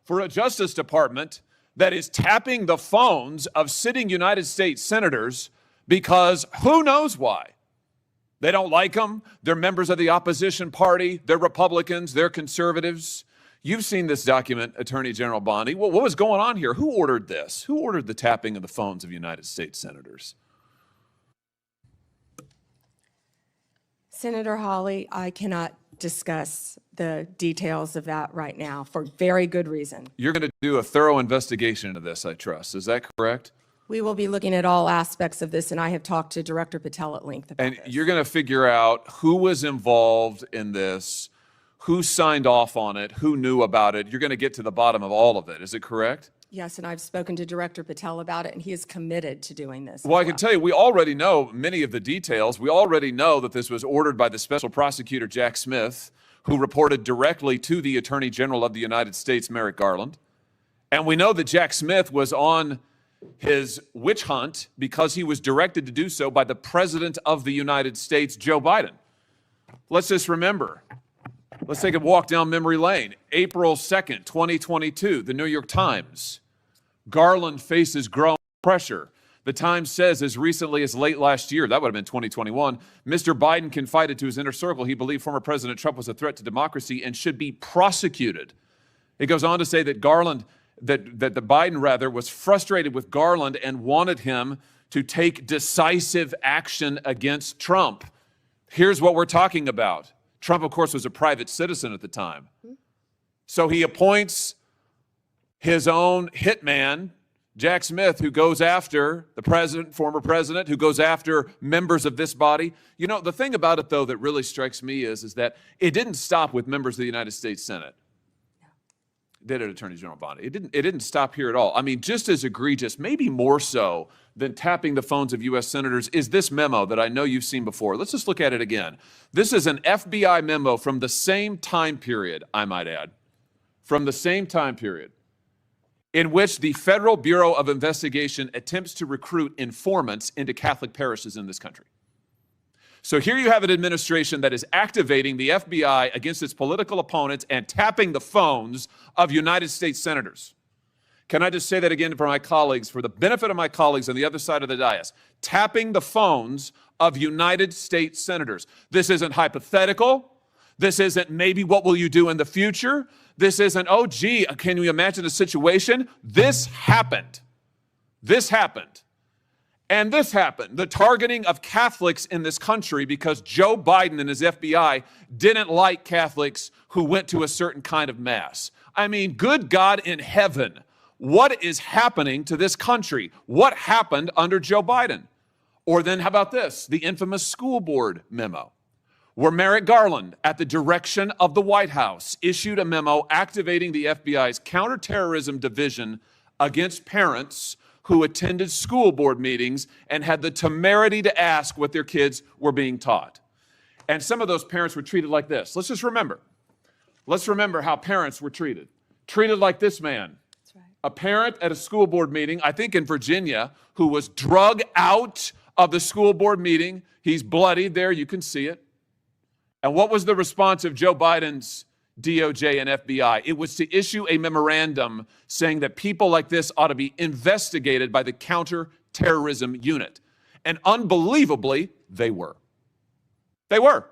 for a Justice Department that is tapping the phones of sitting United States senators because who knows why. They don't like them. They're members of the opposition party. They're Republicans. They're conservatives. You've seen this document, Attorney General Bondi. What was going on here? Who ordered this? Who ordered the tapping of the phones of United States senators? Senator Hawley, I cannot discuss the details of that right now for very good reason. You're going to do a thorough investigation into this, I trust. Is that correct? We will be looking at all aspects of this, and I have talked to Director Patel at length about And this. you're going to figure out who was involved in this, who signed off on it, who knew about it. You're going to get to the bottom of all of it. Is it correct? Yes, and I've spoken to Director Patel about it, and he is committed to doing this. Well, I can tell you, we already know many of the details. We already know that this was ordered by the special prosecutor, Jack Smith, who reported directly to the Attorney General of the United States, Merrick Garland. And we know that Jack Smith was on his witch hunt because he was directed to do so by the President of the United States, Joe Biden. Let's just remember. Let's take a walk down memory lane. April 2nd, 2022, the New York Times. Garland faces growing pressure. The Times says as recently as late last year, that would have been 2021, Mr. Biden confided to his inner circle he believed former President Trump was a threat to democracy and should be prosecuted. It goes on to say that Biden was frustrated with Garland and wanted him to take decisive action against Trump. Here's what we're talking about. Trump, of course, was a private citizen at the time. So he appoints his own hitman, Jack Smith, who goes after the president, former president, who goes after members of this body. You know, the thing about it, though, that really strikes me is that it didn't stop with members of the United States Senate. Did it, Attorney General Bondi? It didn't stop here at all. I mean, just as egregious, maybe more so than tapping the phones of U.S. senators, is this memo that I know you've seen before. Let's just look at it again. This is an FBI memo from the same time period, I might add, from the same time period, in which the Federal Bureau of Investigation attempts to recruit informants into Catholic parishes in this country. So here you have an administration that is activating the FBI against its political opponents and tapping the phones of United States senators. Can I just say that again for my colleagues, for the benefit of my colleagues on the other side of the dais? Tapping the phones of United States senators. This isn't hypothetical. This isn't maybe what will you do in the future. This isn't, oh, gee, can you imagine a situation? This happened. This happened. And this happened, the targeting of Catholics in this country because Joe Biden and his FBI didn't like Catholics who went to a certain kind of mass. I mean, good God in heaven, what is happening to this country? What happened under Joe Biden? Or then how about this, the infamous school board memo, where Merrick Garland, at the direction of the White House, issued a memo activating the FBI's counterterrorism division against parents who attended school board meetings and had the temerity to ask what their kids were being taught. And some of those parents were treated like this. Let's just remember. Let's remember how parents were treated. Treated like this man. That's right. A parent at a school board meeting, I think in Virginia, who was drug out of the school board meeting. He's bloodied there. You can see it. And what was the response of Joe Biden's DOJ and FBI? It was to issue a memorandum saying that people like this ought to be investigated by the counterterrorism unit. And unbelievably, they were. They were.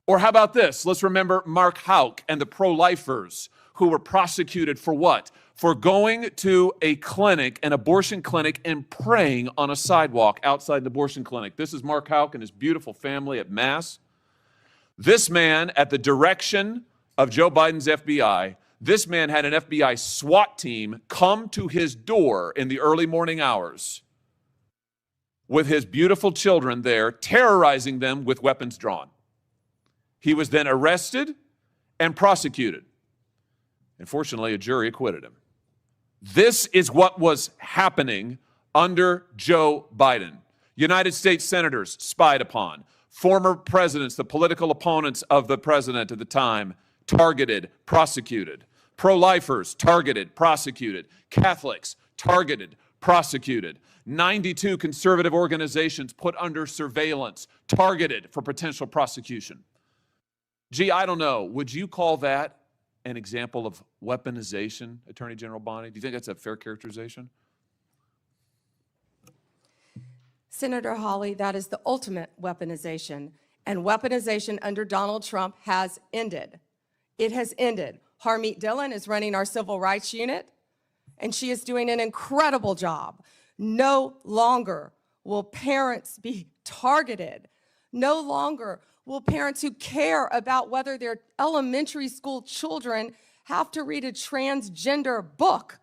Or how about this? Let's remember Mark Houck and the pro-lifers who were prosecuted for what? For going to a clinic, an abortion clinic, and praying on a sidewalk outside an abortion clinic. This is Mark Houck and his beautiful family at Mass. This man, at the direction of Joe Biden's FBI, this man had an FBI SWAT team come to his door in the early morning hours with his beautiful children there, terrorizing them with weapons drawn. He was then arrested and prosecuted. Unfortunately, a jury acquitted him. This is what was happening under Joe Biden. United States senators spied upon. Former presidents, the political opponents of the president at the time, targeted, prosecuted. Pro-lifers, targeted, prosecuted. Catholics, targeted, prosecuted. 92 conservative organizations put under surveillance, targeted for potential prosecution. Gee, I don't know. Would you call that an example of weaponization, Attorney General Bondi? Do you think that's a fair characterization? Senator Hawley, that is the ultimate weaponization. And weaponization under Donald Trump has ended. It has ended. Harmeet Dillon is running our civil rights unit, and she is doing an incredible job. No longer will parents be targeted. No longer will parents who care about whether their elementary school children have to read a transgender book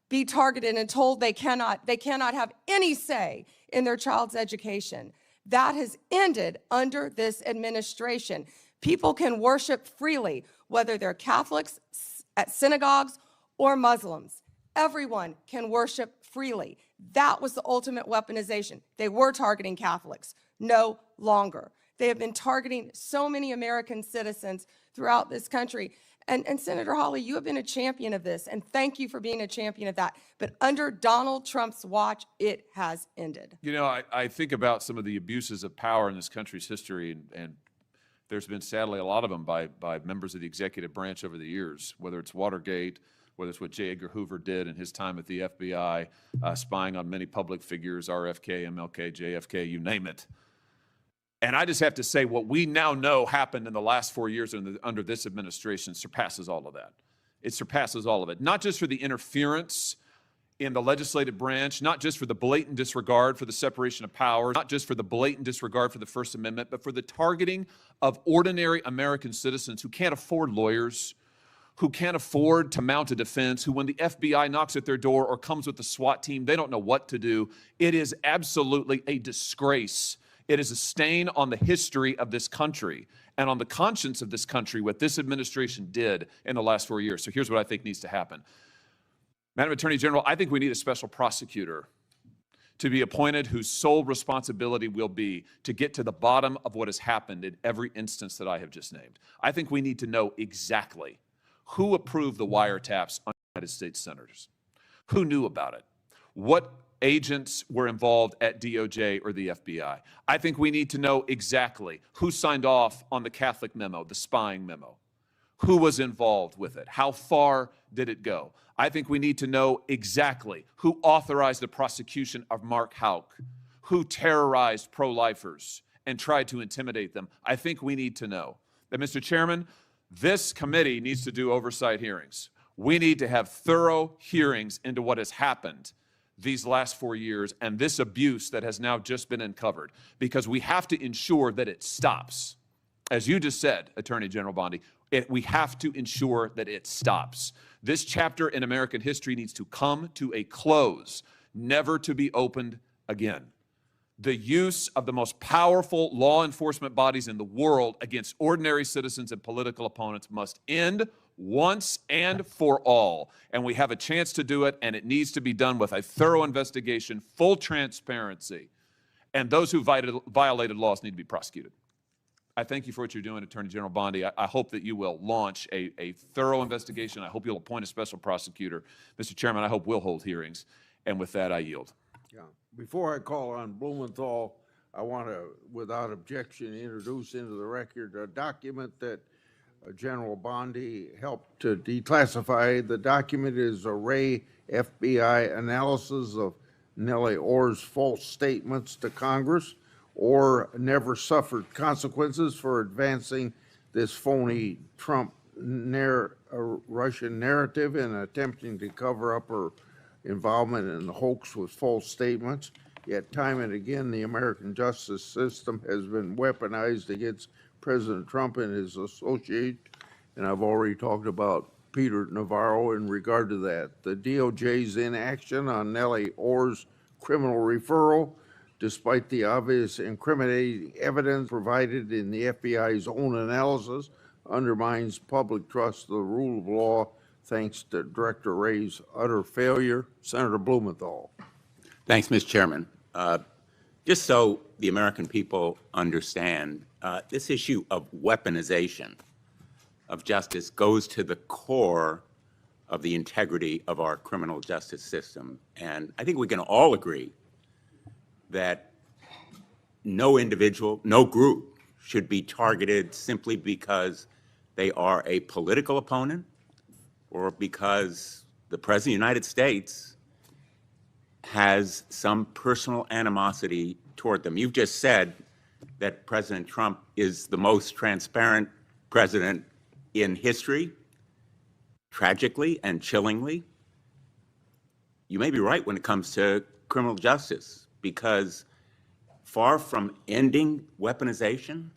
be targeted and told they cannot have any say in their child's education. That has ended under this administration. People can worship freely, whether they're Catholics at synagogues or Muslims. Everyone can worship freely. That was the ultimate weaponization. They were targeting Catholics. No longer. They have been targeting so many American citizens throughout this country. And Senator Hawley, you have been a champion of this, and thank you for being a champion of that. But under Donald Trump's watch, it has ended. You know, I think about some of the abuses of power in this country's history, and there's been sadly a lot of them by members of the executive branch over the years, whether it's Watergate, whether it's what J. Edgar Hoover did in his time at the FBI, spying on many public figures, RFK, MLK, JFK, you name it. And I just have to say, what we now know happened in the last 4 years under this administration surpasses all of that. It surpasses all of it. Not just for the interference in the legislative branch, not just for the blatant disregard for the separation of powers, not just for the blatant disregard for the First Amendment, but for the targeting of ordinary American citizens who can't afford lawyers, who can't afford to mount a defense, who when the FBI knocks at their door or comes with the SWAT team, they don't know what to do. It is absolutely a disgrace. It is a stain on the history of this country and on the conscience of this country, what this administration did in the last 4 years. So here's what I think needs to happen. Madam Attorney General, I think we need a special prosecutor to be appointed whose sole responsibility will be to get to the bottom of what has happened in every instance that I have just named. I think we need to know exactly who approved the wiretaps on United States senators, who knew about it, what agents were involved at DOJ or the FBI. I think we need to know exactly who signed off on the Catholic memo, the spying memo, who was involved with it, how far did it go. I think we need to know exactly who authorized the prosecution of Mark Houck, who terrorized pro-lifers and tried to intimidate them. I think we need to know that, Mr. Chairman, this committee needs to do oversight hearings. We need to have thorough hearings into what has happened these last 4 years and this abuse that has now just been uncovered, because we have to ensure that it stops. As you just said, Attorney General Bondi, we have to ensure that it stops. This chapter in American history needs to come to a close, never to be opened again. The use of the most powerful law enforcement bodies in the world against ordinary citizens and political opponents must end once and for all. And we have a chance to do it, and it needs to be done with a thorough investigation, full transparency, and those who violated laws need to be prosecuted. I thank you for what you're doing, Attorney General Bondi. I hope that you will launch a thorough investigation. I hope you'll appoint a special prosecutor. Mr. Chairman, I hope we'll hold hearings. And with that, I yield. Yeah. Before I call on Blumenthal, I want to, without objection, introduce into the record a document that General Bondi helped to declassify. The document is a Ray FBI analysis of Nellie Orr's false statements to Congress. Orr never suffered consequences for advancing this phony Trump Russian narrative and attempting to cover up her involvement in the hoax with false statements. Yet time and again, the American justice system has been weaponized against President Trump and his associates, and I've already talked about Peter Navarro in regard to that. The DOJ's inaction on Nellie Orr's criminal referral, despite the obvious incriminating evidence provided in the FBI's own analysis, undermines public trust of the rule of law thanks to Director Wray's utter failure. Senator Blumenthal. Thanks, Mr. Chairman. Just so the American people understand, this issue of weaponization of justice goes to the core of the integrity of our criminal justice system. And I think we can all agree that no individual, no group should be targeted simply because they are a political opponent or because the President of the United States has some personal animosity toward them. You've just said that President Trump is the most transparent president in history, tragically and chillingly. You may be right when it comes to criminal justice, because far from ending weaponization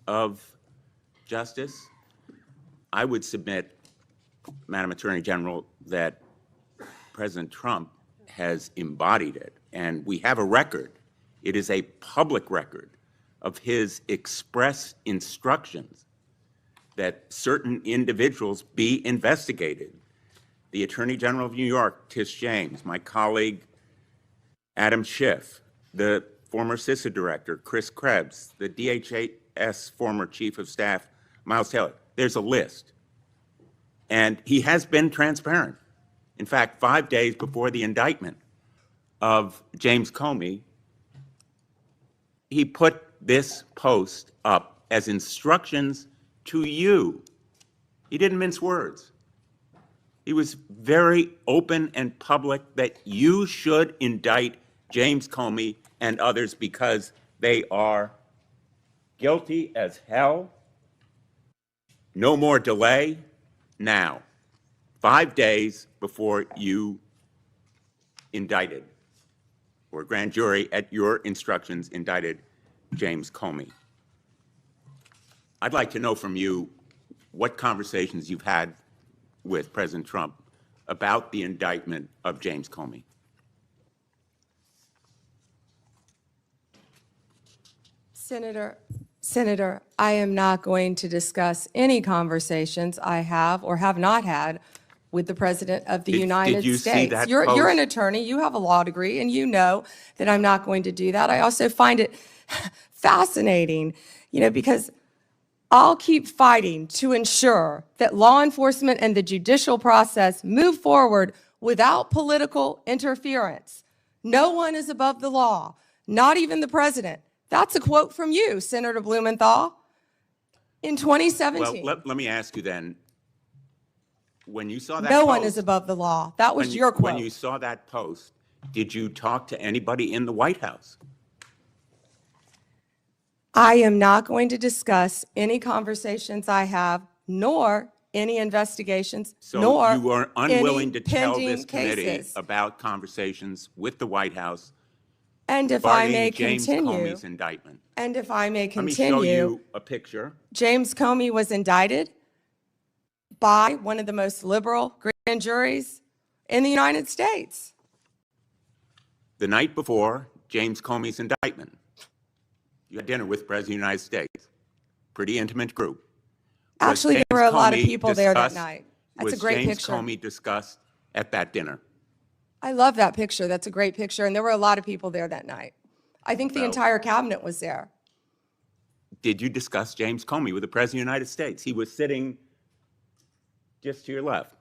of justice, I would submit, Madam Attorney General, that President Trump has embodied it. And we have a record. It is a public record of his express instructions that certain individuals be investigated. The Attorney General of New York, Tish James, my colleague, Adam Schiff, the former CISA director, Chris Krebs, the DHS former Chief of Staff, Miles Taylor. There's a list. And he has been transparent. In fact, 5 days before the indictment of James Comey, he put this post up as instructions to you. He didn't mince words. He was very open and public that you should indict James Comey and others because they are guilty as hell. No more delay now. 5 days before you indicted, or grand jury at your instructions indicted James Comey. I'd like to know from you what conversations you've had with President Trump about the indictment of James Comey. Senator, I am not going to discuss any conversations I have or have not had with the President of the United did you States. see that You're post? an attorney, you have a law degree, and you know that I'm not going to do that. I also find it fascinating, because I'll keep fighting to ensure that law enforcement and the judicial process move forward without political interference. No one is above the law, not even the president. That's a quote from you, Senator Blumenthal, in 2017. Well, let me ask you then, when you saw that No post, one is above the law. That was your quote. When you saw that post, did you talk to anybody in the White House? I am not going to discuss any conversations I have, nor any investigations, So nor you are unwilling any to tell pending this committee cases. about conversations with the White House And if I may regarding James continue, Comey's indictment. and if I may Let me show continue, you a picture. James Comey was indicted by one of the most liberal grand juries in the United States. The night before James Comey's indictment, you had dinner with the President of the United States. Pretty intimate group. Was Actually, there James were a lot of Comey people there that discussed- night. That's a great Was James picture. Comey discussed at that dinner? I love that picture. That's a great picture. And there were a lot of people there that night. I think the Well- entire cabinet was there. did you discuss James Comey with the President of the United States? He was sitting just to your left.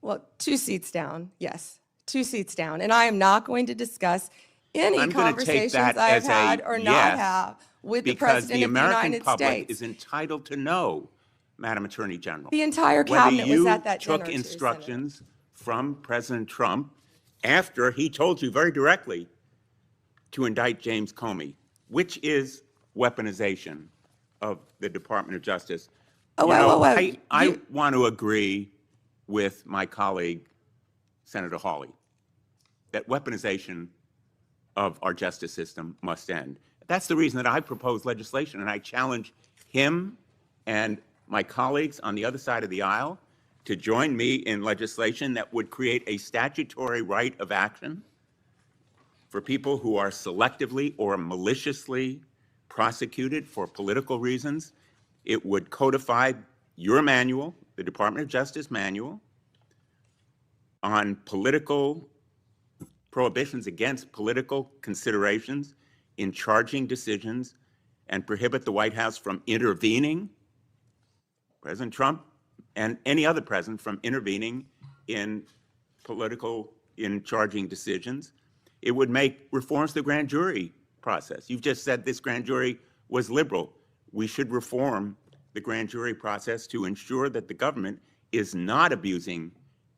Well, 2 seats down, yes, 2 seats down. And I am not going to discuss any I'm going to take conversations that I've as had a or yes, not have with the because President the of the American United public States. is entitled to know, Madam Attorney General. The entire cabinet was at that dinner, Whether too, you took Senator. instructions from President Trump after he told you very directly to indict James Comey, which is weaponization of the Department of Justice. Oh, You wait, know, wait, wait. I want to agree with my colleague, Senator Hawley, that weaponization of our justice system must end. That's the reason that I propose legislation, and I challenge him and my colleagues on the other side of the aisle to join me in legislation that would create a statutory right of action for people who are selectively or maliciously prosecuted for political reasons. It would codify your manual, the Department of Justice manual, on political prohibitions against political considerations in charging decisions, and prohibit the White House from intervening, President Trump and any other president from intervening in charging decisions. It would make reforms to the grand jury process. You've just said this grand jury was liberal. We should reform the grand jury process to ensure that the government is not abusing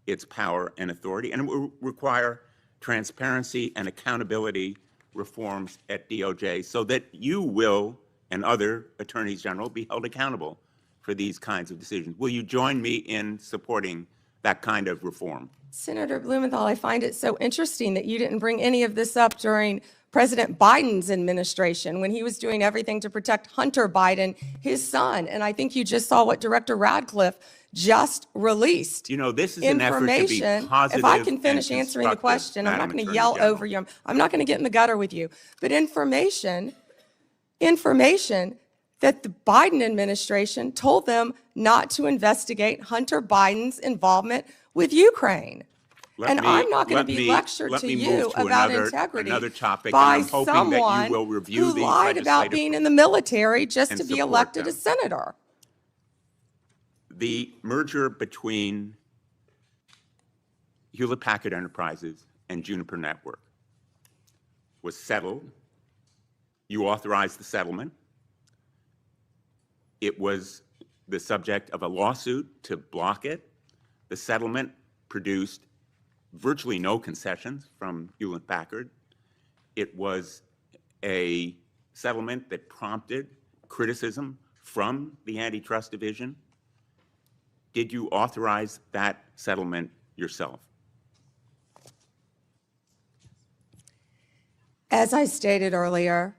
its power and authority, and it will require transparency and accountability reforms at DOJ so that you will and other attorneys general be held accountable for these kinds of decisions. Will you join me in supporting that kind of reform? Senator Blumenthal, I find it so interesting that you didn't bring any of this up during President Biden's administration when he was doing everything to protect Hunter Biden, his son. And I think you just saw what Director Radcliffe just released. You know, this is an effort to be Information. positive If I can and finish answering the constructive, question, I'm not Madam going to Attorney yell General. over you. I'm not going to get in the gutter with you. But information that the Biden administration told them not to investigate Hunter Biden's involvement with Ukraine. And I'm not going to be lectured to you about integrity another topic, by and I'm hoping that someone you will review who these lied about legislative being in the military just and to be support elected them. a senator. The merger between Hewlett-Packard Enterprises and Juniper Network was settled. You authorized the settlement. It was the subject of a lawsuit to block it. The settlement produced virtually no concessions from Hewlett-Packard. It was a settlement that prompted criticism from the Antitrust Division. Did you authorize that settlement yourself? As I stated earlier,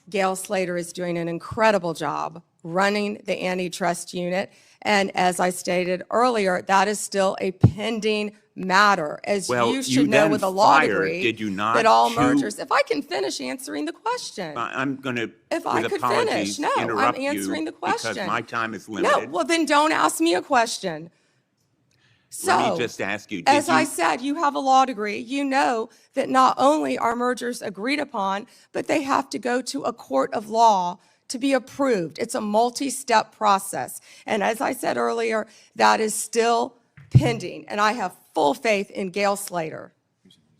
Gail Slater is doing an incredible job running the antitrust unit. And as I stated earlier, that is still a pending matter, as Well, you you should know then with a law fired, degree. did you not, That all two- mergers, if I can finish answering the question. I'm going to, If I with could apologies, finish. No, I'm interrupt answering you the question. because my time is No, limited. well then don't ask me a question. Let me So, just ask you, as did I you, said, you have a law degree. You know that not only are mergers agreed upon, but they have to go to a court of law to be approved. It's a multi-step process. And as I said earlier, that is still pending. And I have full faith in Gail Slater.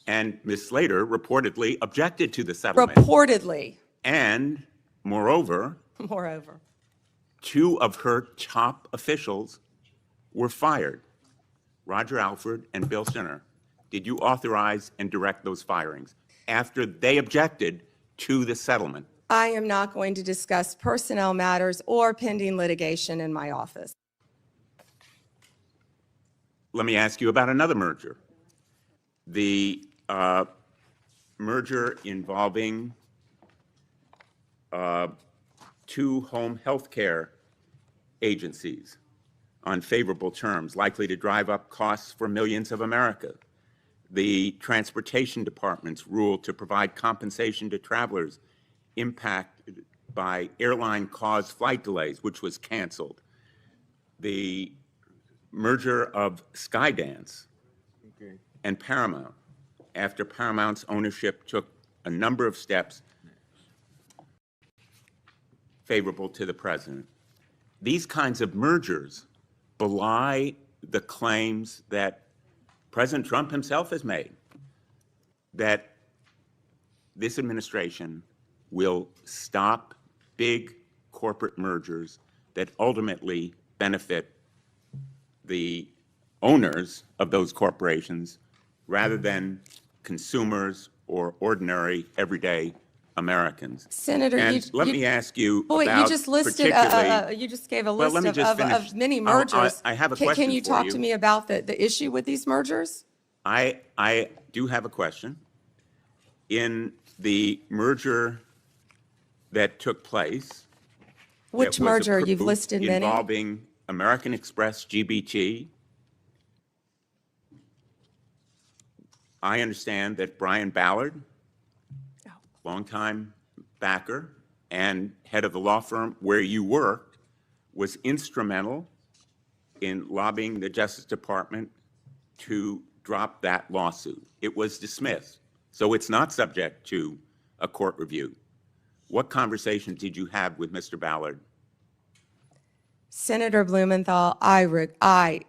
and Ms. Slater reportedly objected to the settlement. Reportedly, And moreover, moreover. 2 of her top officials were fired, Roger Alford and Bill Sinner. Did you authorize and direct those firings after they objected to the settlement? I am not going to discuss personnel matters or pending litigation in my office. Let me ask you about another merger. The merger involving 2 home health care agencies on favorable terms, likely to drive up costs for millions of America. The Transportation Department's rule to provide compensation to travelers impacted by airline-caused flight delays, which was canceled. The merger of Skydance and Paramount, after Paramount's ownership took a number of steps favorable to the president. These kinds of mergers belie the claims that President Trump himself has made, that this administration will stop big corporate mergers that ultimately benefit the owners of those corporations rather than consumers or ordinary, everyday Americans. Senator, And let me ask you Wait, about you just listed, particularly- you just gave a Well, list let me just of finish. many I'll- mergers. I have a Can question you for talk you. to me about the issue with these mergers? I do have a question. In the merger that took place. Which that was merger? You've approved listed many. Involving American Express GBT. I understand that Brian Ballard, longtime backer and head of the law firm where you worked, was instrumental in lobbying the Justice Department to drop that lawsuit. It was dismissed, so it's not subject to a court review. What conversations did you have with Mr. Ballard? Senator Blumenthal, I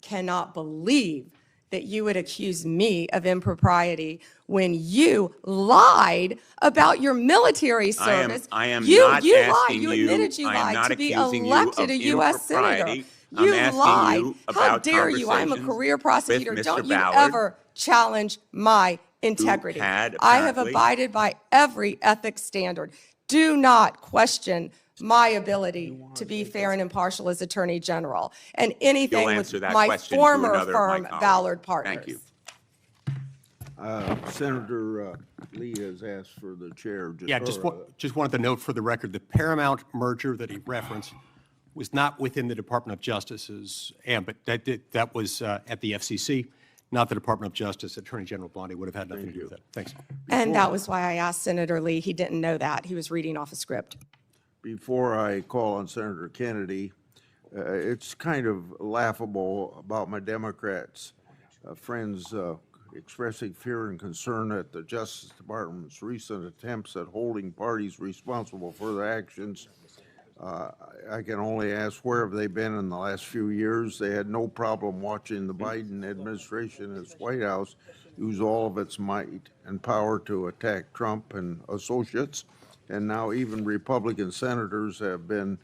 cannot believe that you would accuse me of impropriety when you lied about your military service. I am you not lied. asking You you- admitted you I am lied not to be accusing you elected of a U.S. senator. impropriety. I'm You asking lied. you How about dare you? I'm a conversations career prosecutor. with Mr. Don't you Ballard, ever challenge my integrity. had I have apparently- abided by every ethics standard. Do not question my ability to be fair and impartial as Attorney General, and anything You'll with answer that my question to former another of my firm, colleagues. Ballard Partners. Thank you. Senator Lee has asked for the chair. Yeah, just wanted to note for the record, the Paramount merger that he referenced was not within the Department of Justice's ambit. That was at the FCC, not the Department of Justice. Attorney General Bondi would have had nothing to do with that. Thanks. And that was why I asked Senator Lee. He didn't know that. He was reading off a script. Before I call on Senator Kennedy, it's kind of laughable about my Democrats friends expressing fear and concern at the Justice Department's recent attempts at holding parties responsible for their actions. I can only ask, where have they been in the last few years? They had no problem watching the Biden administration and its White House use all of its might and power to attack Trump and associates. And now even Republican senators have been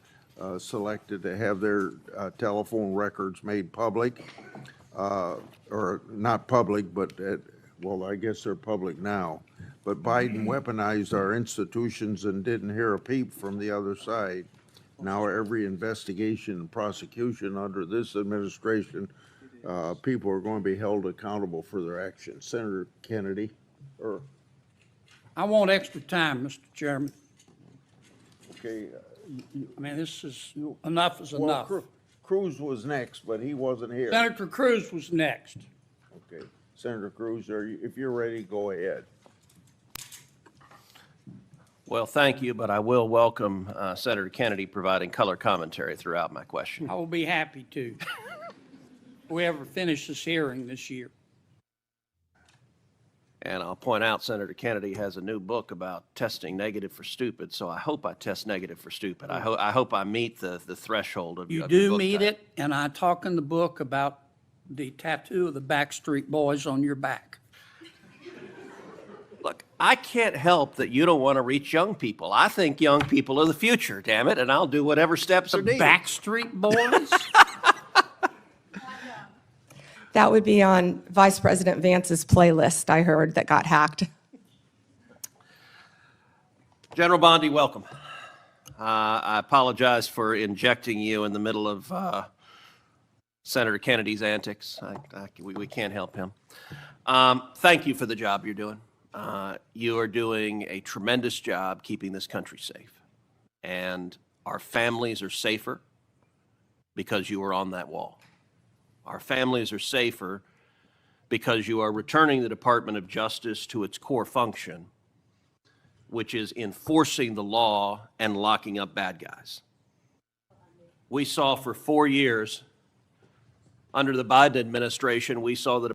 selected to have their telephone records made public, or not public, but well, I guess they're public now. But Biden weaponized our institutions and didn't hear a peep from the other side. Now every investigation and prosecution under this administration, people are going to be held accountable for their actions. Senator Kennedy, or, I want extra time, Mr. Chairman. okay. I mean, this is, enough is Well, enough. Cruz was next, but he wasn't here. Senator Cruz was next. Okay, Senator Cruz, if you're ready, go ahead. Well, thank you, but I will welcome Senator Kennedy providing color commentary throughout my question. I will be happy to. If we ever finish this hearing this year. And I'll point out Senator Kennedy has a new book about testing negative for stupid, so I hope I test negative for stupid. I hope I meet the threshold of You of your do book meet title. it, and I talk in the book about the tattoo of the Backstreet Boys on your back. Look, I can't help that you don't want to reach young people. I think young people are the future, damn it, and I'll do whatever steps are needed. Backstreet Boys? That would be on Vice President Vance's playlist, I heard, that got hacked. General Bondi, welcome. I apologize for injecting you in the middle of Senator Kennedy's antics. We can't help him. Thank you for the job you're doing. You are doing a tremendous job keeping this country safe. And our families are safer because you are on that wall. Our families are safer because you are returning the Department of Justice to its core function, which is enforcing the law and locking up bad guys. We saw for 4 years, under the Biden administration, we saw the